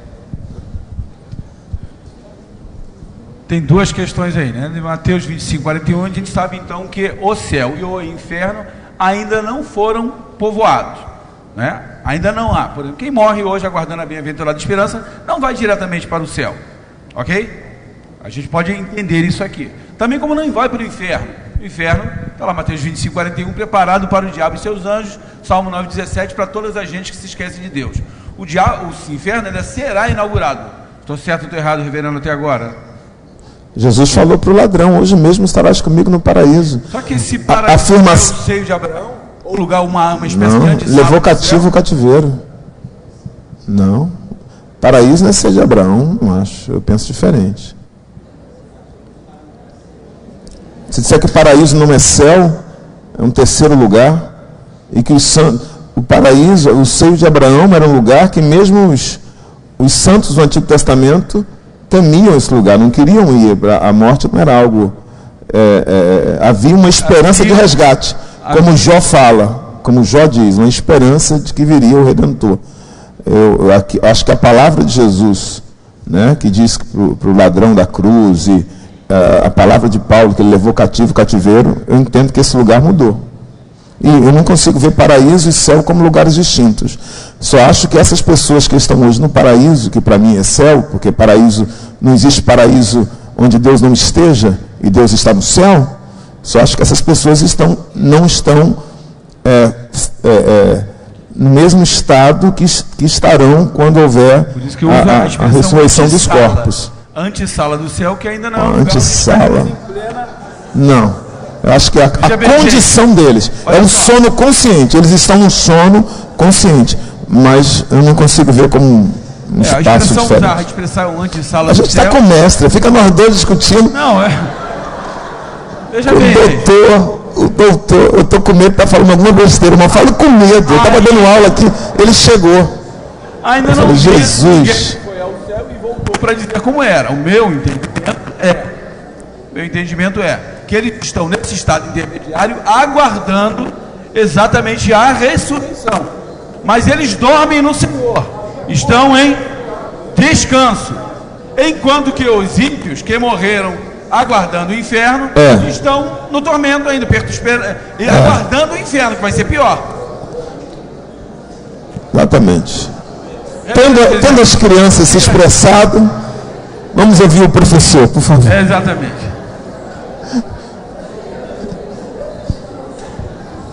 Tem duas questões aí, né? De Mateus 25:41, a gente sabe então que o céu e o inferno ainda não foram povoados, né? Ainda não há. Por exemplo, quem morre hoje aguardando a bem-aventurada esperança não vai diretamente para o céu, ok? A gente pode entender isso aqui. Também como não vai para o inferno. O inferno, está lá Mateus 25:41, preparado para o diabo e seus anjos, Salmo 9:17, para todas as gente que se esquecem de Deus. O inferno ainda será inaugurado. Estou certo ou estou errado, reverendo, até agora? Jesus falou para o ladrão: hoje mesmo estarás comigo no paraíso. Só que esse paraíso é o seio de Abraão, ou lugar, uma espécie de antessala. Levou cativo o cativeiro. Não. Paraíso não é seio de Abraão, não acho. Eu penso diferente. Se disser que o paraíso não é céu, é um terceiro lugar, e que o paraíso, o seio de Abraão, era um lugar que mesmo os santos do Antigo Testamento temiam esse lugar, não queriam ir. A morte não era algo... havia uma esperança de resgate, como Jó fala, como Jó diz, uma esperança de que viria o Redentor. Eu acho que a palavra de Jesus, né, que diz para o ladrão da cruz, e a palavra de Paulo, que ele levou cativo o cativeiro, eu entendo que esse lugar mudou. E eu não consigo ver paraíso e céu como lugares distintos. Só acho que essas pessoas que estão hoje no paraíso, que para mim é céu, porque paraíso, não existe paraíso onde Deus não esteja e Deus está no céu, só acho que essas pessoas não estão no mesmo estado que estarão quando houver a ressurreição dos corpos. Antessala do céu, que ainda não é um lugar antessala. Não. Eu acho que a condição deles é um sono consciente. Eles estão num sono consciente, mas eu não consigo ver como um espaço diferente. A expressão antessala do céu. A gente está com o mestre, fica nós dois discutindo. Não, veja bem. O doutor, eu estou com medo para falar alguma besteira, mas falo com medo. Eu estava dando aula aqui, ele chegou. Ainda eu não falei, Jesus. Foi ao céu e voltou para dizer como era. O meu entendimento é que eles estão nesse estado intermediário aguardando exatamente a ressurreição, mas eles dormem no Senhor, estão em descanso, enquanto que os ímpios que morreram aguardando o inferno estão no tormento ainda, aguardando o inferno, que vai ser pior. Exatamente. Tendo as crianças se expressado, vamos ouvir o professor, por favor. Exatamente.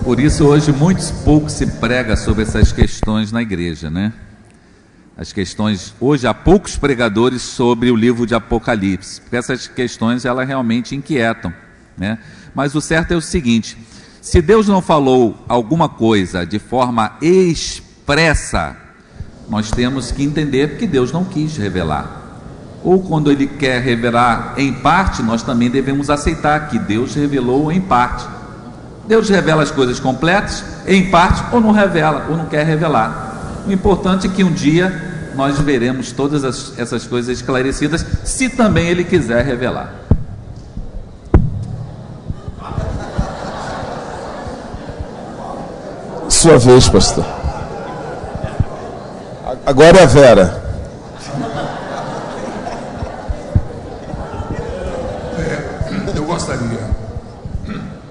Por isso hoje pouco se prega sobre essas questões na igreja, né? As questões, hoje há poucos pregadores sobre o livro de Apocalipse, porque essas questões elas realmente inquietam, né? Mas o certo é o seguinte: se Deus não falou alguma coisa de forma expressa, nós temos que entender que Deus não quis revelar. Ou quando Ele quer revelar em parte, nós também devemos aceitar que Deus revelou em parte. Deus revela as coisas completas, em parte, ou não revela, ou não quer revelar. O importante é que um dia nós veremos todas essas coisas esclarecidas, se também Ele quiser revelar. Sua vez, pastor. Agora é a Vera. Eu gostaria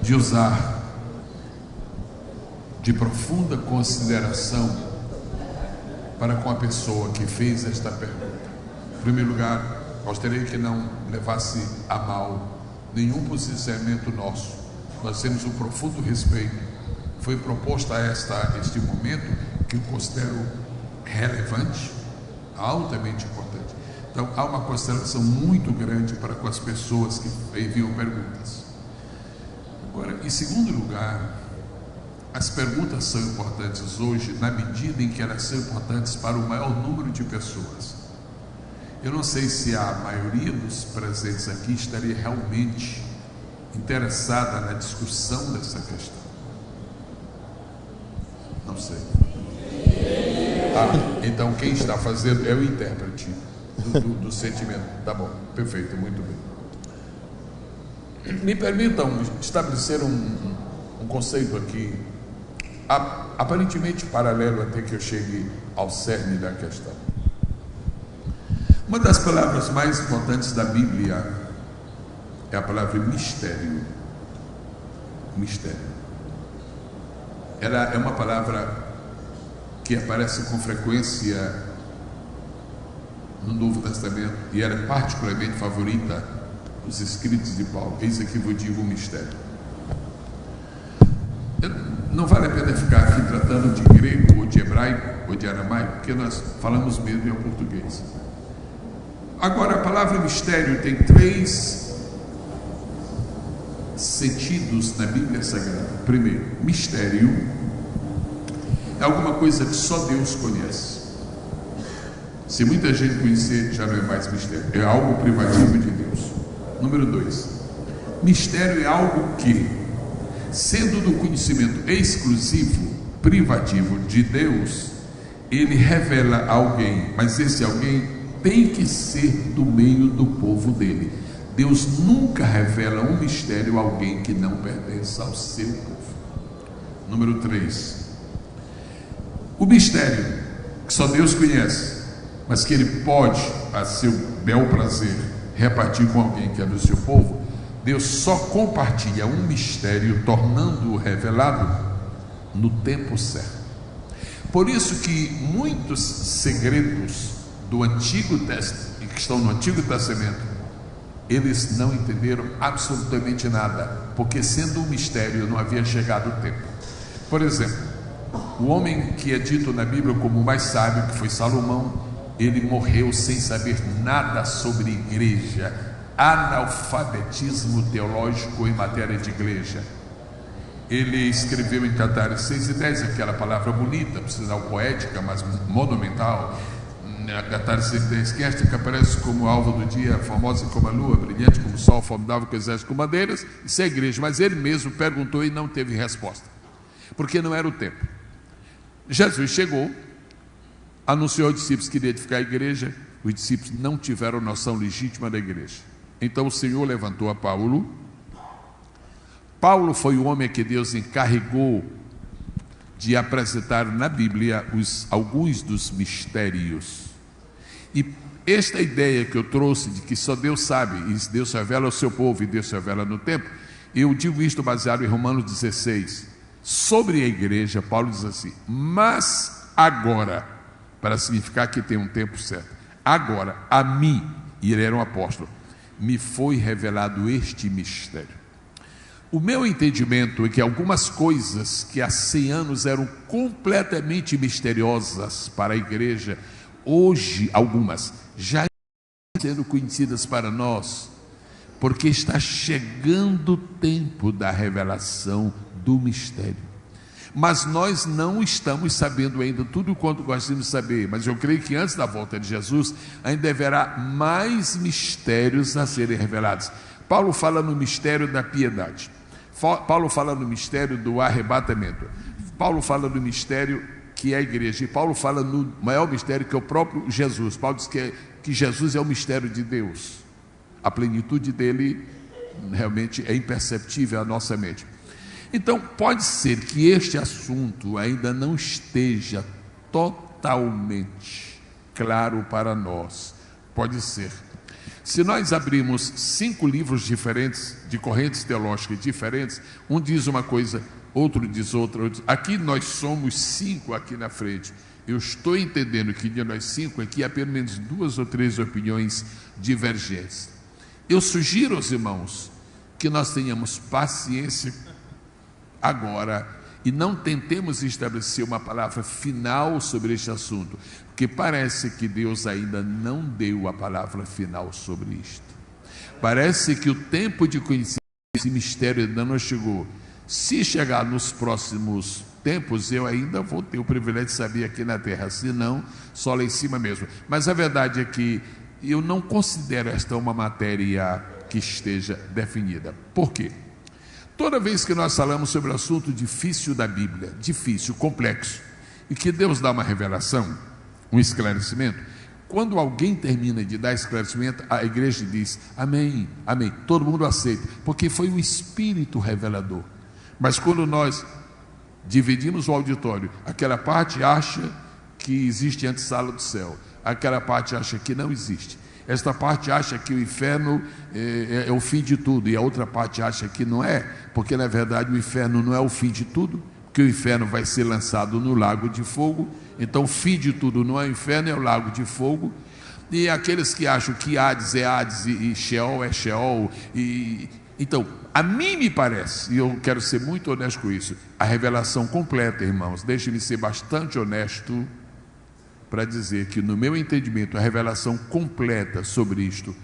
de usar de profunda consideração para com a pessoa que fez esta pergunta. Em primeiro lugar, gostaria que não levasse a mal nenhum posicionamento nosso. Nós temos um profundo respeito. Foi proposto a este momento que eu considero relevante, altamente importante. Então, há uma consideração muito grande para com as pessoas que enviam perguntas. Agora, em segundo lugar, as perguntas são importantes hoje na medida em que elas são importantes para o maior número de pessoas. Eu não sei se a maioria dos presentes aqui estaria realmente interessada na discussão dessa questão. Não sei. Então quem está fazendo é o intérprete do sentimento. Tá bom, perfeito, muito bem. Me permitam estabelecer um conceito aqui, aparentemente paralelo até que eu chegue ao cerne da questão. Uma das palavras mais importantes da Bíblia é a palavra mistério. Mistério. Ela é uma palavra que aparece com frequência no Novo Testamento e era particularmente favorita dos escritos de Paulo. Eis aqui vos digo o mistério. Não vale a pena ficar aqui tratando de grego ou de hebraico ou de aramaico, porque nós falamos mesmo em português. Agora, a palavra mistério tem 3 sentidos na Bíblia Sagrada. Primeiro, mistério é alguma coisa que só Deus conhece. Se muita gente conhecer, já não é mais mistério, é algo privativo de Deus. Número 2, mistério é algo que, sendo do conhecimento exclusivo, privativo de Deus, Ele revela a alguém, mas esse alguém tem que ser do meio do povo dele. Deus nunca revela um mistério a alguém que não pertence ao seu povo. Número 3, o mistério que só Deus conhece, mas que Ele pode, a seu bel prazer, repartir com alguém que é do seu povo. Deus só compartilha um mistério, tornando-o revelado no tempo certo. Por isso que muitos segredos do Antigo Testamento, que estão no Antigo Testamento, eles não entenderam absolutamente nada, porque sendo um mistério não havia chegado o tempo. Por exemplo, o homem que é dito na Bíblia como o mais sábio, que foi Salomão, ele morreu sem saber nada sobre igreja, analfabetismo teológico em matéria de igreja. Ele escreveu em Cantares 6:10, aquela palavra bonita, por sinal poética, mas monumental. Cantares 6:10, que esta que aparece como alvo do dia, famosa como a lua, brilhante como o sol, formidável que exército com bandeiras, isso é igreja. Mas ele mesmo perguntou e não teve resposta, porque não era o tempo. Jesus chegou, anunciou aos discípulos que iria edificar a igreja. Os discípulos não tiveram noção legítima da igreja. Então o Senhor levantou a Paulo. Paulo foi o homem que Deus encarregou de apresentar na Bíblia alguns dos mistérios. E esta ideia que eu trouxe de que só Deus sabe, e Deus se revela ao seu povo e Deus se revela no tempo, eu digo isto baseado em Romanos 16. Sobre a igreja, Paulo diz assim: mas agora, para significar que tem um tempo certo, agora, a mim, e ele era um apóstolo, me foi revelado este mistério. O meu entendimento é que algumas coisas que há 100 anos eram completamente misteriosas para a igreja, hoje algumas já estão sendo conhecidas para nós, porque está chegando o tempo da revelação do mistério. Mas nós não estamos sabendo ainda tudo quanto gostaríamos de saber, mas eu creio que antes da volta de Jesus ainda haverá mais mistérios a serem revelados. Paulo fala no mistério da piedade, Paulo fala no mistério do arrebatamento, Paulo fala no mistério que é a igreja, e Paulo fala no maior mistério que é o próprio Jesus. Paulo diz que Jesus é o mistério de Deus, a plenitude dele realmente é imperceptível à nossa mente. Então pode ser que este assunto ainda não esteja totalmente claro para nós, pode ser. Se nós abrirmos 5 livros diferentes, de correntes teológicas diferentes, um diz uma coisa, outro diz outra. Aqui nós somos 5 aqui na frente. Eu estou entendendo que de nós 5 aqui há pelo menos 2 ou 3 opiniões divergentes. Eu sugiro aos irmãos que nós tenhamos paciência agora e não tentemos estabelecer uma palavra final sobre este assunto, porque parece que Deus ainda não deu a palavra final sobre isto. Parece que o tempo de conhecer esse mistério ainda não chegou. Se chegar nos próximos tempos, eu ainda vou ter o privilégio de saber aqui na terra, se não, só lá em cima mesmo. Mas a verdade é que eu não considero esta uma matéria que esteja definida. Por quê? Toda vez que nós falamos sobre o assunto difícil da Bíblia, difícil, complexo, e que Deus dá uma revelação, um esclarecimento, quando alguém termina de dar esclarecimento, a igreja diz, amém, amém, todo mundo aceita, porque foi o Espírito revelador. Mas quando nós dividimos o auditório, aquela parte acha que existe antessala do céu, aquela parte acha que não existe. Esta parte acha que o inferno é o fim de tudo, e a outra parte acha que não é, porque na verdade o inferno não é o fim de tudo, porque o inferno vai ser lançado no lago de fogo. Então o fim de tudo não é o inferno, é o lago de fogo. E aqueles que acham que Hades é Hades e Sheol é Sheol, então, a mim me parece, e eu quero ser muito honesto com isso, a revelação completa, irmãos, deixe-me ser bastante honesto para dizer que no meu entendimento a revelação completa sobre isto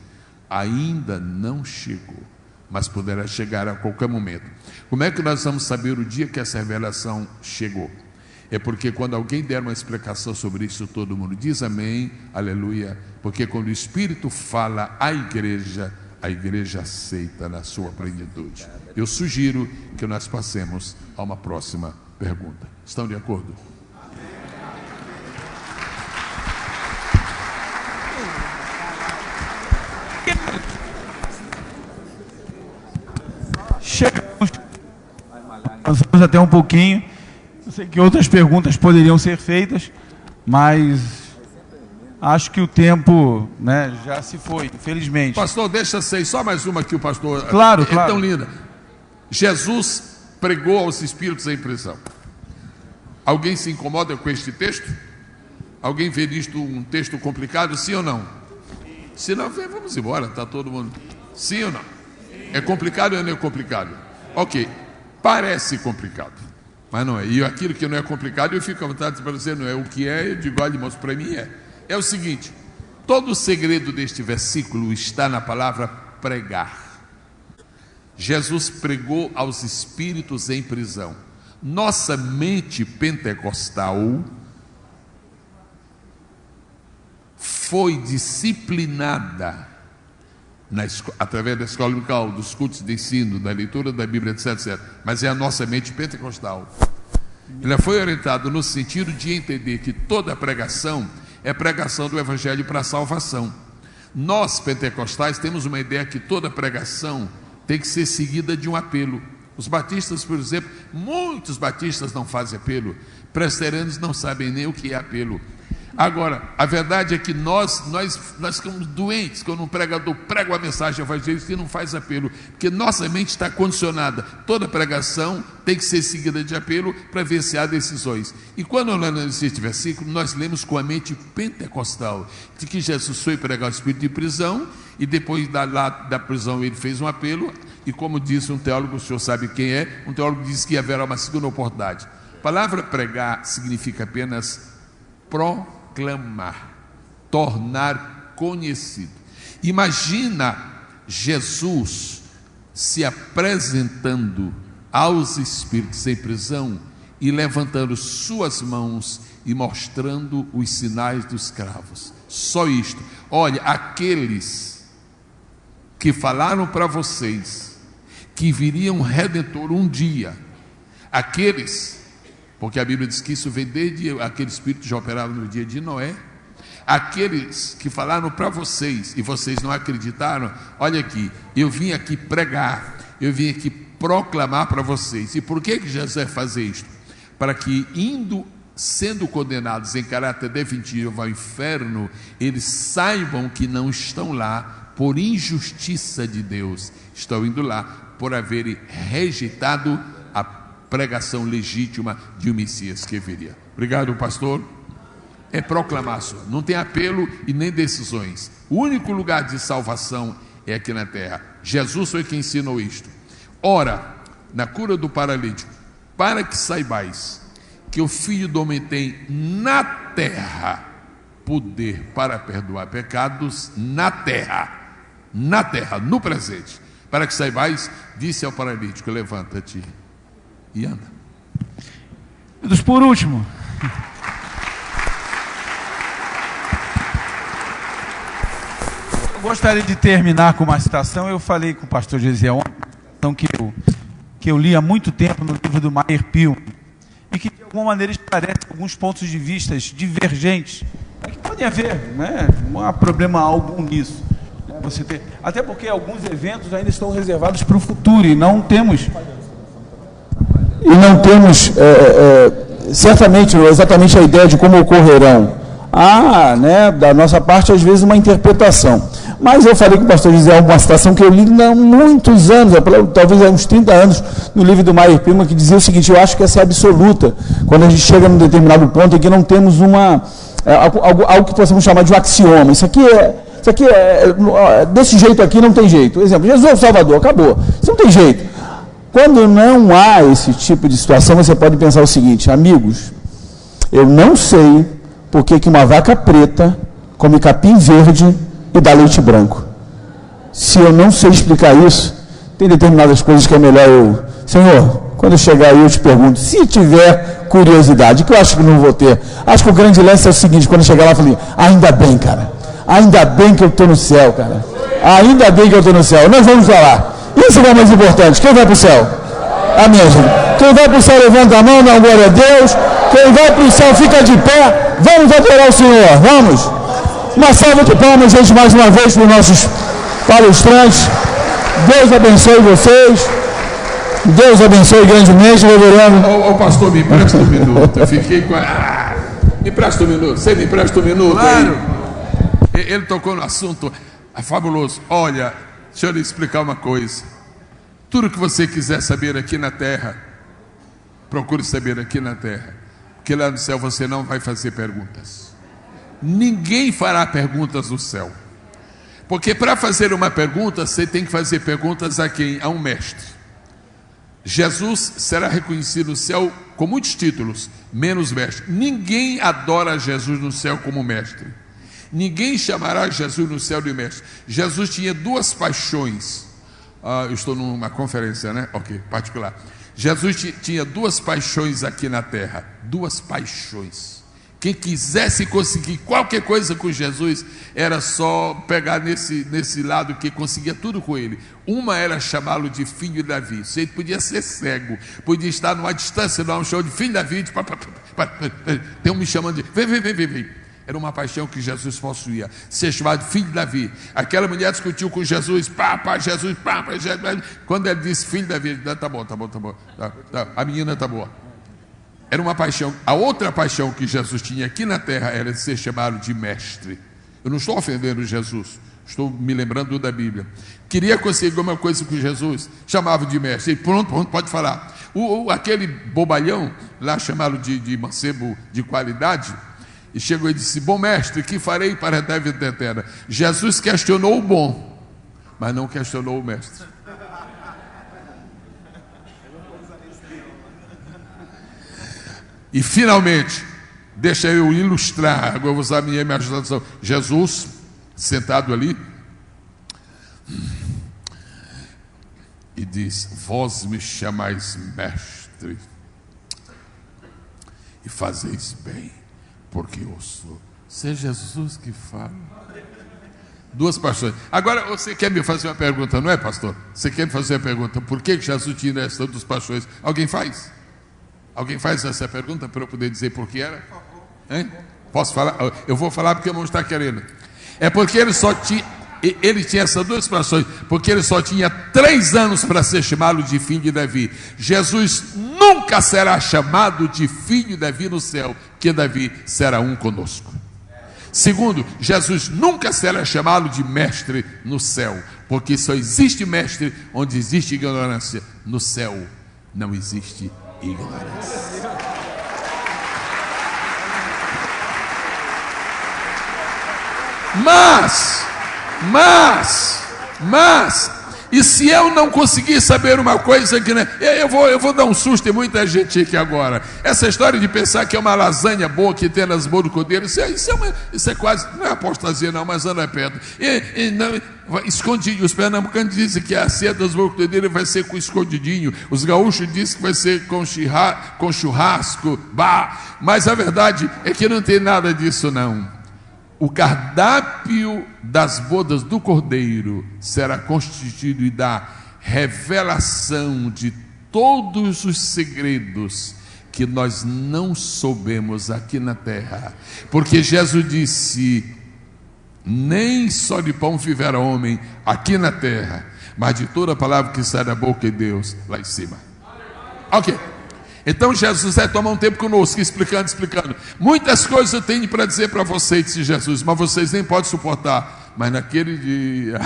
ainda não chegou, mas poderá chegar a qualquer momento. Como é que nós vamos saber o dia que essa revelação chegou? É porque quando alguém der uma explicação sobre isso, todo mundo diz amém, aleluia, porque quando o Espírito fala à igreja, a igreja aceita na sua plenitude. Eu sugiro que nós passemos a uma próxima pergunta. Estão de acordo? Chegamos, avançamos até um pouquinho. Eu sei que outras perguntas poderiam ser feitas, mas acho que o tempo, né, já se foi, infelizmente. Pastor, deixa ser só mais uma que o pastor... Claro, é claro. Tão linda. Jesus pregou aos espíritos em prisão. Alguém se incomoda com este texto? Alguém vê nisto um texto complicado, sim ou não? Se não, vamos embora, está todo mundo... Sim ou não? É complicado ou não é complicado? Ok, parece complicado, mas não é. E aquilo que não é complicado, eu fico à vontade para dizer, não é o que é, eu digo, olha, irmãos, para mim é. É o seguinte, todo o segredo deste versículo está na palavra pregar. Jesus pregou aos espíritos em prisão. Nossa mente pentecostal foi disciplinada através da escola dominical, dos cultos de ensino, da leitura da Bíblia, etc, etc. Mas é a nossa mente pentecostal. Ela foi orientada no sentido de entender que toda pregação é pregação do Evangelho para a salvação. Nós, pentecostais, temos uma ideia que toda pregação tem que ser seguida de um apelo. Os batistas, por exemplo, muitos batistas não fazem apelo. Presbiterianos não sabem nem o que é apelo. Agora, a verdade é que nós ficamos doentes quando um pregador prega uma mensagem evangelística e não faz apelo, porque nossa mente está condicionada. Toda pregação tem que ser seguida de apelo para ver se há decisões. E quando lemos este versículo, nós lemos com a mente pentecostal, de que Jesus foi pregar o espírito de prisão, e depois da prisão ele fez um apelo, e como disse um teólogo, o senhor sabe quem é, um teólogo disse que haverá uma segunda oportunidade. A palavra pregar significa apenas proclamar, tornar conhecido. Imagina Jesus se apresentando aos espíritos em prisão e levantando suas mãos e mostrando os sinais dos cravos. Só isto. Olha, aqueles que falaram para vocês que viria um Redentor um dia, aqueles, porque a Bíblia diz que isso vem desde aquele espírito que já operava no dia de Noé, aqueles que falaram para vocês e vocês não acreditaram, olha aqui, eu vim aqui pregar, eu vim aqui proclamar para vocês. E por que Jesus vai fazer isto? Para que sendo condenados em caráter definitivo ao inferno, eles saibam que não estão lá por injustiça de Deus, estão indo lá por haverem rejeitado a pregação legítima de um Messias que viria. Obrigado, pastor. É proclamar só, não tem apelo e nem decisões. O único lugar de salvação é aqui na terra. Jesus foi quem ensinou isto. Ora, na cura do paralítico, para que saibais que o Filho do Homem tem na terra poder para perdoar pecados, na terra, no presente. Para que saibais, disse ao paralítico: levanta-te e anda. Por último, eu gostaria de terminar com uma citação. Eu falei com o pastor Gesiel ontem, que eu li há muito tempo no livro do Meyer Pilman, e que de alguma maneira esclarece alguns pontos de vista divergentes, que podem haver, né? Não há problema algum nisso. Até porque alguns eventos ainda estão reservados para o futuro e não temos certamente exatamente a ideia de como ocorrerão. Da nossa parte, às vezes, uma interpretação. Mas eu falei com o pastor Gisele uma citação que eu li há muitos anos, talvez há uns 30 anos, no livro do Meyer Pilman, que dizia o seguinte: eu acho que essa é absoluta, quando a gente chega num determinado ponto em que não temos algo que possamos chamar de um axioma. Isso aqui desse jeito aqui não tem jeito. Exemplo, Jesus é o Salvador, acabou. Isso não tem jeito. Quando não há esse tipo de situação, você pode pensar o seguinte: amigos, eu não sei por que uma vaca preta come capim verde e dá leite branco. Se eu não sei explicar isso, tem determinadas coisas que é melhor Senhor, quando eu chegar aí eu te pergunto, se tiver curiosidade, que eu acho que não vou ter. Acho que o grande lance é o seguinte: quando eu chegar lá, eu falei, ainda bem, cara. Ainda bem que eu estou no céu, cara. Ainda bem que eu estou no céu. Nós vamos falar. Isso é o mais importante. Quem vai para o céu? Amém, gente. Quem vai para o céu, levanta a mão, dá glória a Deus. Quem vai para o céu, fica de pé. Vamos adorar o Senhor. Vamos. Uma salva de palmas, gente, mais uma vez para os nossos palestrantes. Deus abençoe vocês. Deus abençoe grandemente, reverendo. Ô pastor, me empresta um minuto. Eu fiquei com me empresta um minuto. Você me empresta um minuto? Claro. Aí? Ele tocou no assunto fabuloso. Olha, deixa eu lhe explicar uma coisa. Tudo que você quiser saber aqui na terra, procure saber aqui na terra, porque lá no céu você não vai fazer perguntas. Ninguém fará perguntas no céu, porque para fazer uma pergunta você tem que fazer perguntas a quem? A um mestre. Jesus será reconhecido no céu com muitos títulos, menos mestre. Ninguém adora Jesus no céu como mestre. Ninguém chamará Jesus no céu de mestre. Jesus tinha duas paixões. Eu estou numa conferência, né? Ok, particular. Jesus tinha duas paixões aqui na terra. Duas paixões. Quem quisesse conseguir qualquer coisa com Jesus, era só pegar nesse lado que conseguia tudo com ele. Uma era chamá-lo de filho de Davi. Você podia ser cego, podia estar numa distância, dar um show de filho de Davi. Tem um me chamando de vem. Era uma paixão que Jesus possuía, ser chamado filho de Davi. Aquela mulher discutiu com Jesus, Jesus. Quando ele disse filho de Davi, ele disse, tá bom. A menina tá boa. Era uma paixão. A outra paixão que Jesus tinha aqui na terra era de ser chamado de mestre. Eu não estou ofendendo Jesus, estou me lembrando da Bíblia. Queria conseguir alguma coisa com Jesus, chamava de mestre. E pronto, pode falar. Aquele bobalhão lá chamado de mancebo de qualidade, e chegou e disse: bom mestre, que farei para a vida eterna? Jesus questionou o bom, mas não questionou o mestre. E finalmente, deixa eu ilustrar, agora eu vou usar a minha imaginação. Jesus, sentado ali, e diz: vós me chamais mestre, e fazeis bem, porque eu sou. Se é Jesus que fala. Duas paixões. Agora, você quer me fazer uma pergunta, não é, pastor? Você quer me fazer uma pergunta, por que Jesus tinha essas duas paixões? Alguém faz? Alguém faz essa pergunta para eu poder dizer por que era? Hein? Posso falar? Eu vou falar porque o irmão está querendo. É porque ele tinha essas duas paixões, porque ele só tinha 3 anos para ser chamado de filho de Davi. Jesus nunca será chamado de filho de Davi no céu, porque Davi será um conosco. Segundo, Jesus nunca será chamado de mestre no céu, porque só existe mestre onde existe ignorância. No céu não existe ignorância. Mas, e se eu não conseguir saber uma coisa que, né, eu vou dar um susto, tem muita gente aqui agora. Essa história de pensar que é uma lasanha boa que tem nas boas do cordeiro, isso é quase, não é apostasia não, mas anda perto. Escondidinho, os pernambucanos dizem que a ceia das boas do cordeiro vai ser com escondidinho, os gaúchos dizem que vai ser com churrasco, mas a verdade é que não tem nada disso não. O cardápio das bodas do Cordeiro será constituído da revelação de todos os segredos que nós não soubemos aqui na terra. Porque Jesus disse: nem só de pão viverá homem aqui na terra, mas de toda a palavra que sai da boca de Deus lá em cima. Ok. Então Jesus vai tomar um tempo conosco, explicando. Muitas coisas eu tenho para dizer para vocês, disse Jesus, mas vocês nem podem suportar. Mas naquele dia,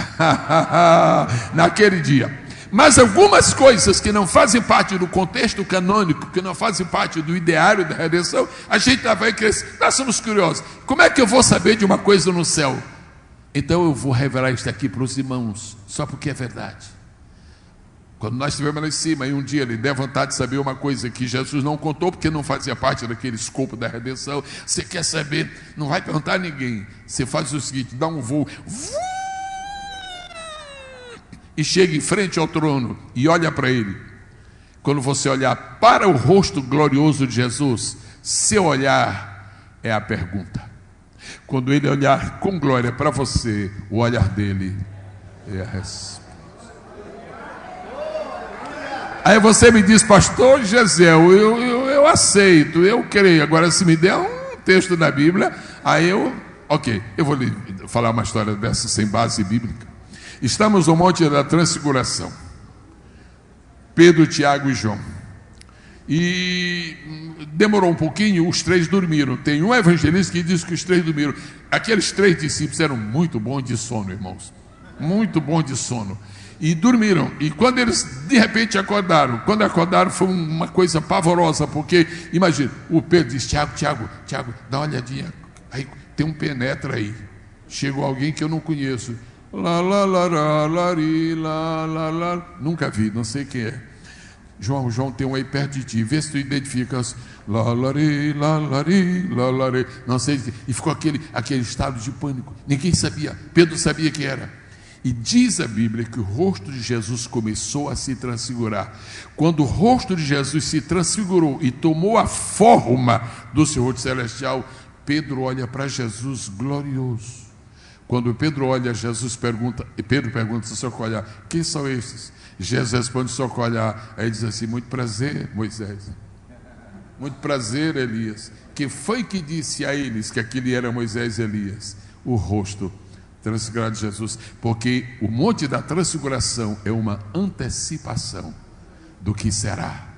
mas algumas coisas que não fazem parte do contexto canônico, que não fazem parte do ideário da redenção, a gente vai crescer. Nós somos curiosos. Como é que eu vou saber de uma coisa no céu? Então eu vou revelar isso aqui para os irmãos, só porque é verdade. Quando nós estivermos lá em cima e um dia ele der vontade de saber uma coisa que Jesus não contou, porque não fazia parte daquele escopo da redenção, você quer saber, não vai perguntar a ninguém. Você faz o seguinte: dá um voo e chega em frente ao trono e olha para ele. Quando você olhar para o rosto glorioso de Jesus, seu olhar é a pergunta. Quando ele olhar com glória para você, o olhar dele é a resposta. Aí você me diz: pastor Gesiel, eu aceito, eu creio. Agora, se me der um texto da Bíblia, aí eu vou lhe falar uma história dessa sem base bíblica. Estamos no Monte da Transfiguração, Pedro, Tiago e João, e demorou um pouquinho, os 3 dormiram. Tem um evangelista que diz que os 3 dormiram. Aqueles 3 discípulos eram muito bons de sono, irmãos, muito bons de sono. E dormiram, e quando eles de repente acordaram, foi uma coisa pavorosa, porque imagina, o Pedro disse: Tiago, dá uma olhadinha, aí tem um penetra aí, chegou alguém que eu não conheço, nunca vi, não sei quem é. João, tem um aí perto de ti, vê se tu identificas, não sei, e ficou aquele estado de pânico, ninguém sabia, Pedro sabia que era. E diz a Bíblia que o rosto de Jesus começou a se transfigurar. Quando o rosto de Jesus se transfigurou e tomou a forma do seu rosto celestial, Pedro olha para Jesus glorioso. Quando Pedro olha, Pedro pergunta, só com olhar: quem são esses? Jesus responde, só com olhar. Aí diz assim: muito prazer, Moisés. Muito prazer, Elias. Quem foi que disse a eles que aquele era Moisés e Elias? O rosto transfigurado de Jesus, porque o Monte da Transfiguração é uma antecipação do que será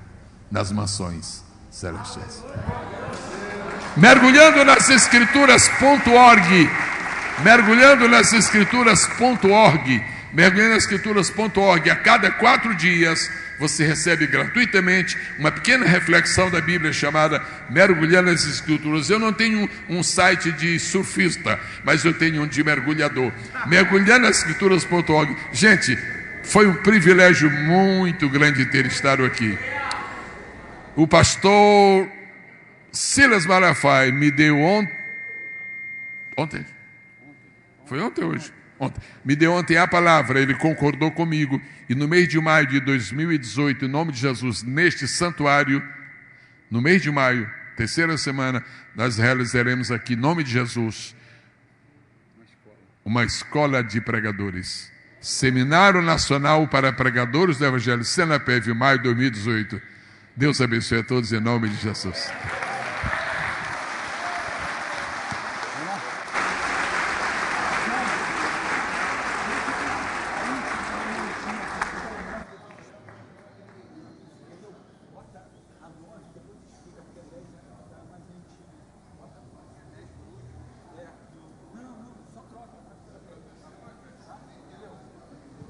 nas mansões celestiais. Mergulhando nas escrituras.org. Mergulhando nas escrituras.org. Mergulhando nas escrituras.org. A cada 4 dias você recebe gratuitamente uma pequena reflexão da Bíblia chamada Mergulhando nas Escrituras. Eu não tenho um site de surfista, mas eu tenho um de mergulhador. Mergulhando nas escrituras.org. Gente, foi um privilégio muito grande ter estado aqui. O pastor Silas Malafaia me deu ontem. Foi ontem ou hoje? Ontem. Me deu ontem a palavra, ele concordou comigo. E no mês de maio de 2018, em nome de Jesus, neste santuário, no mês de maio, terceira semana, nós realizaremos aqui, em nome de Jesus, uma escola de pregadores. Seminário Nacional para Pregadores do Evangelho, Senapev, maio de 2018. Deus abençoe a todos em nome de Jesus.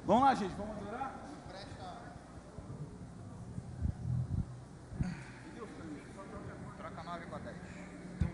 Vamos lá, gente, vamos adorar?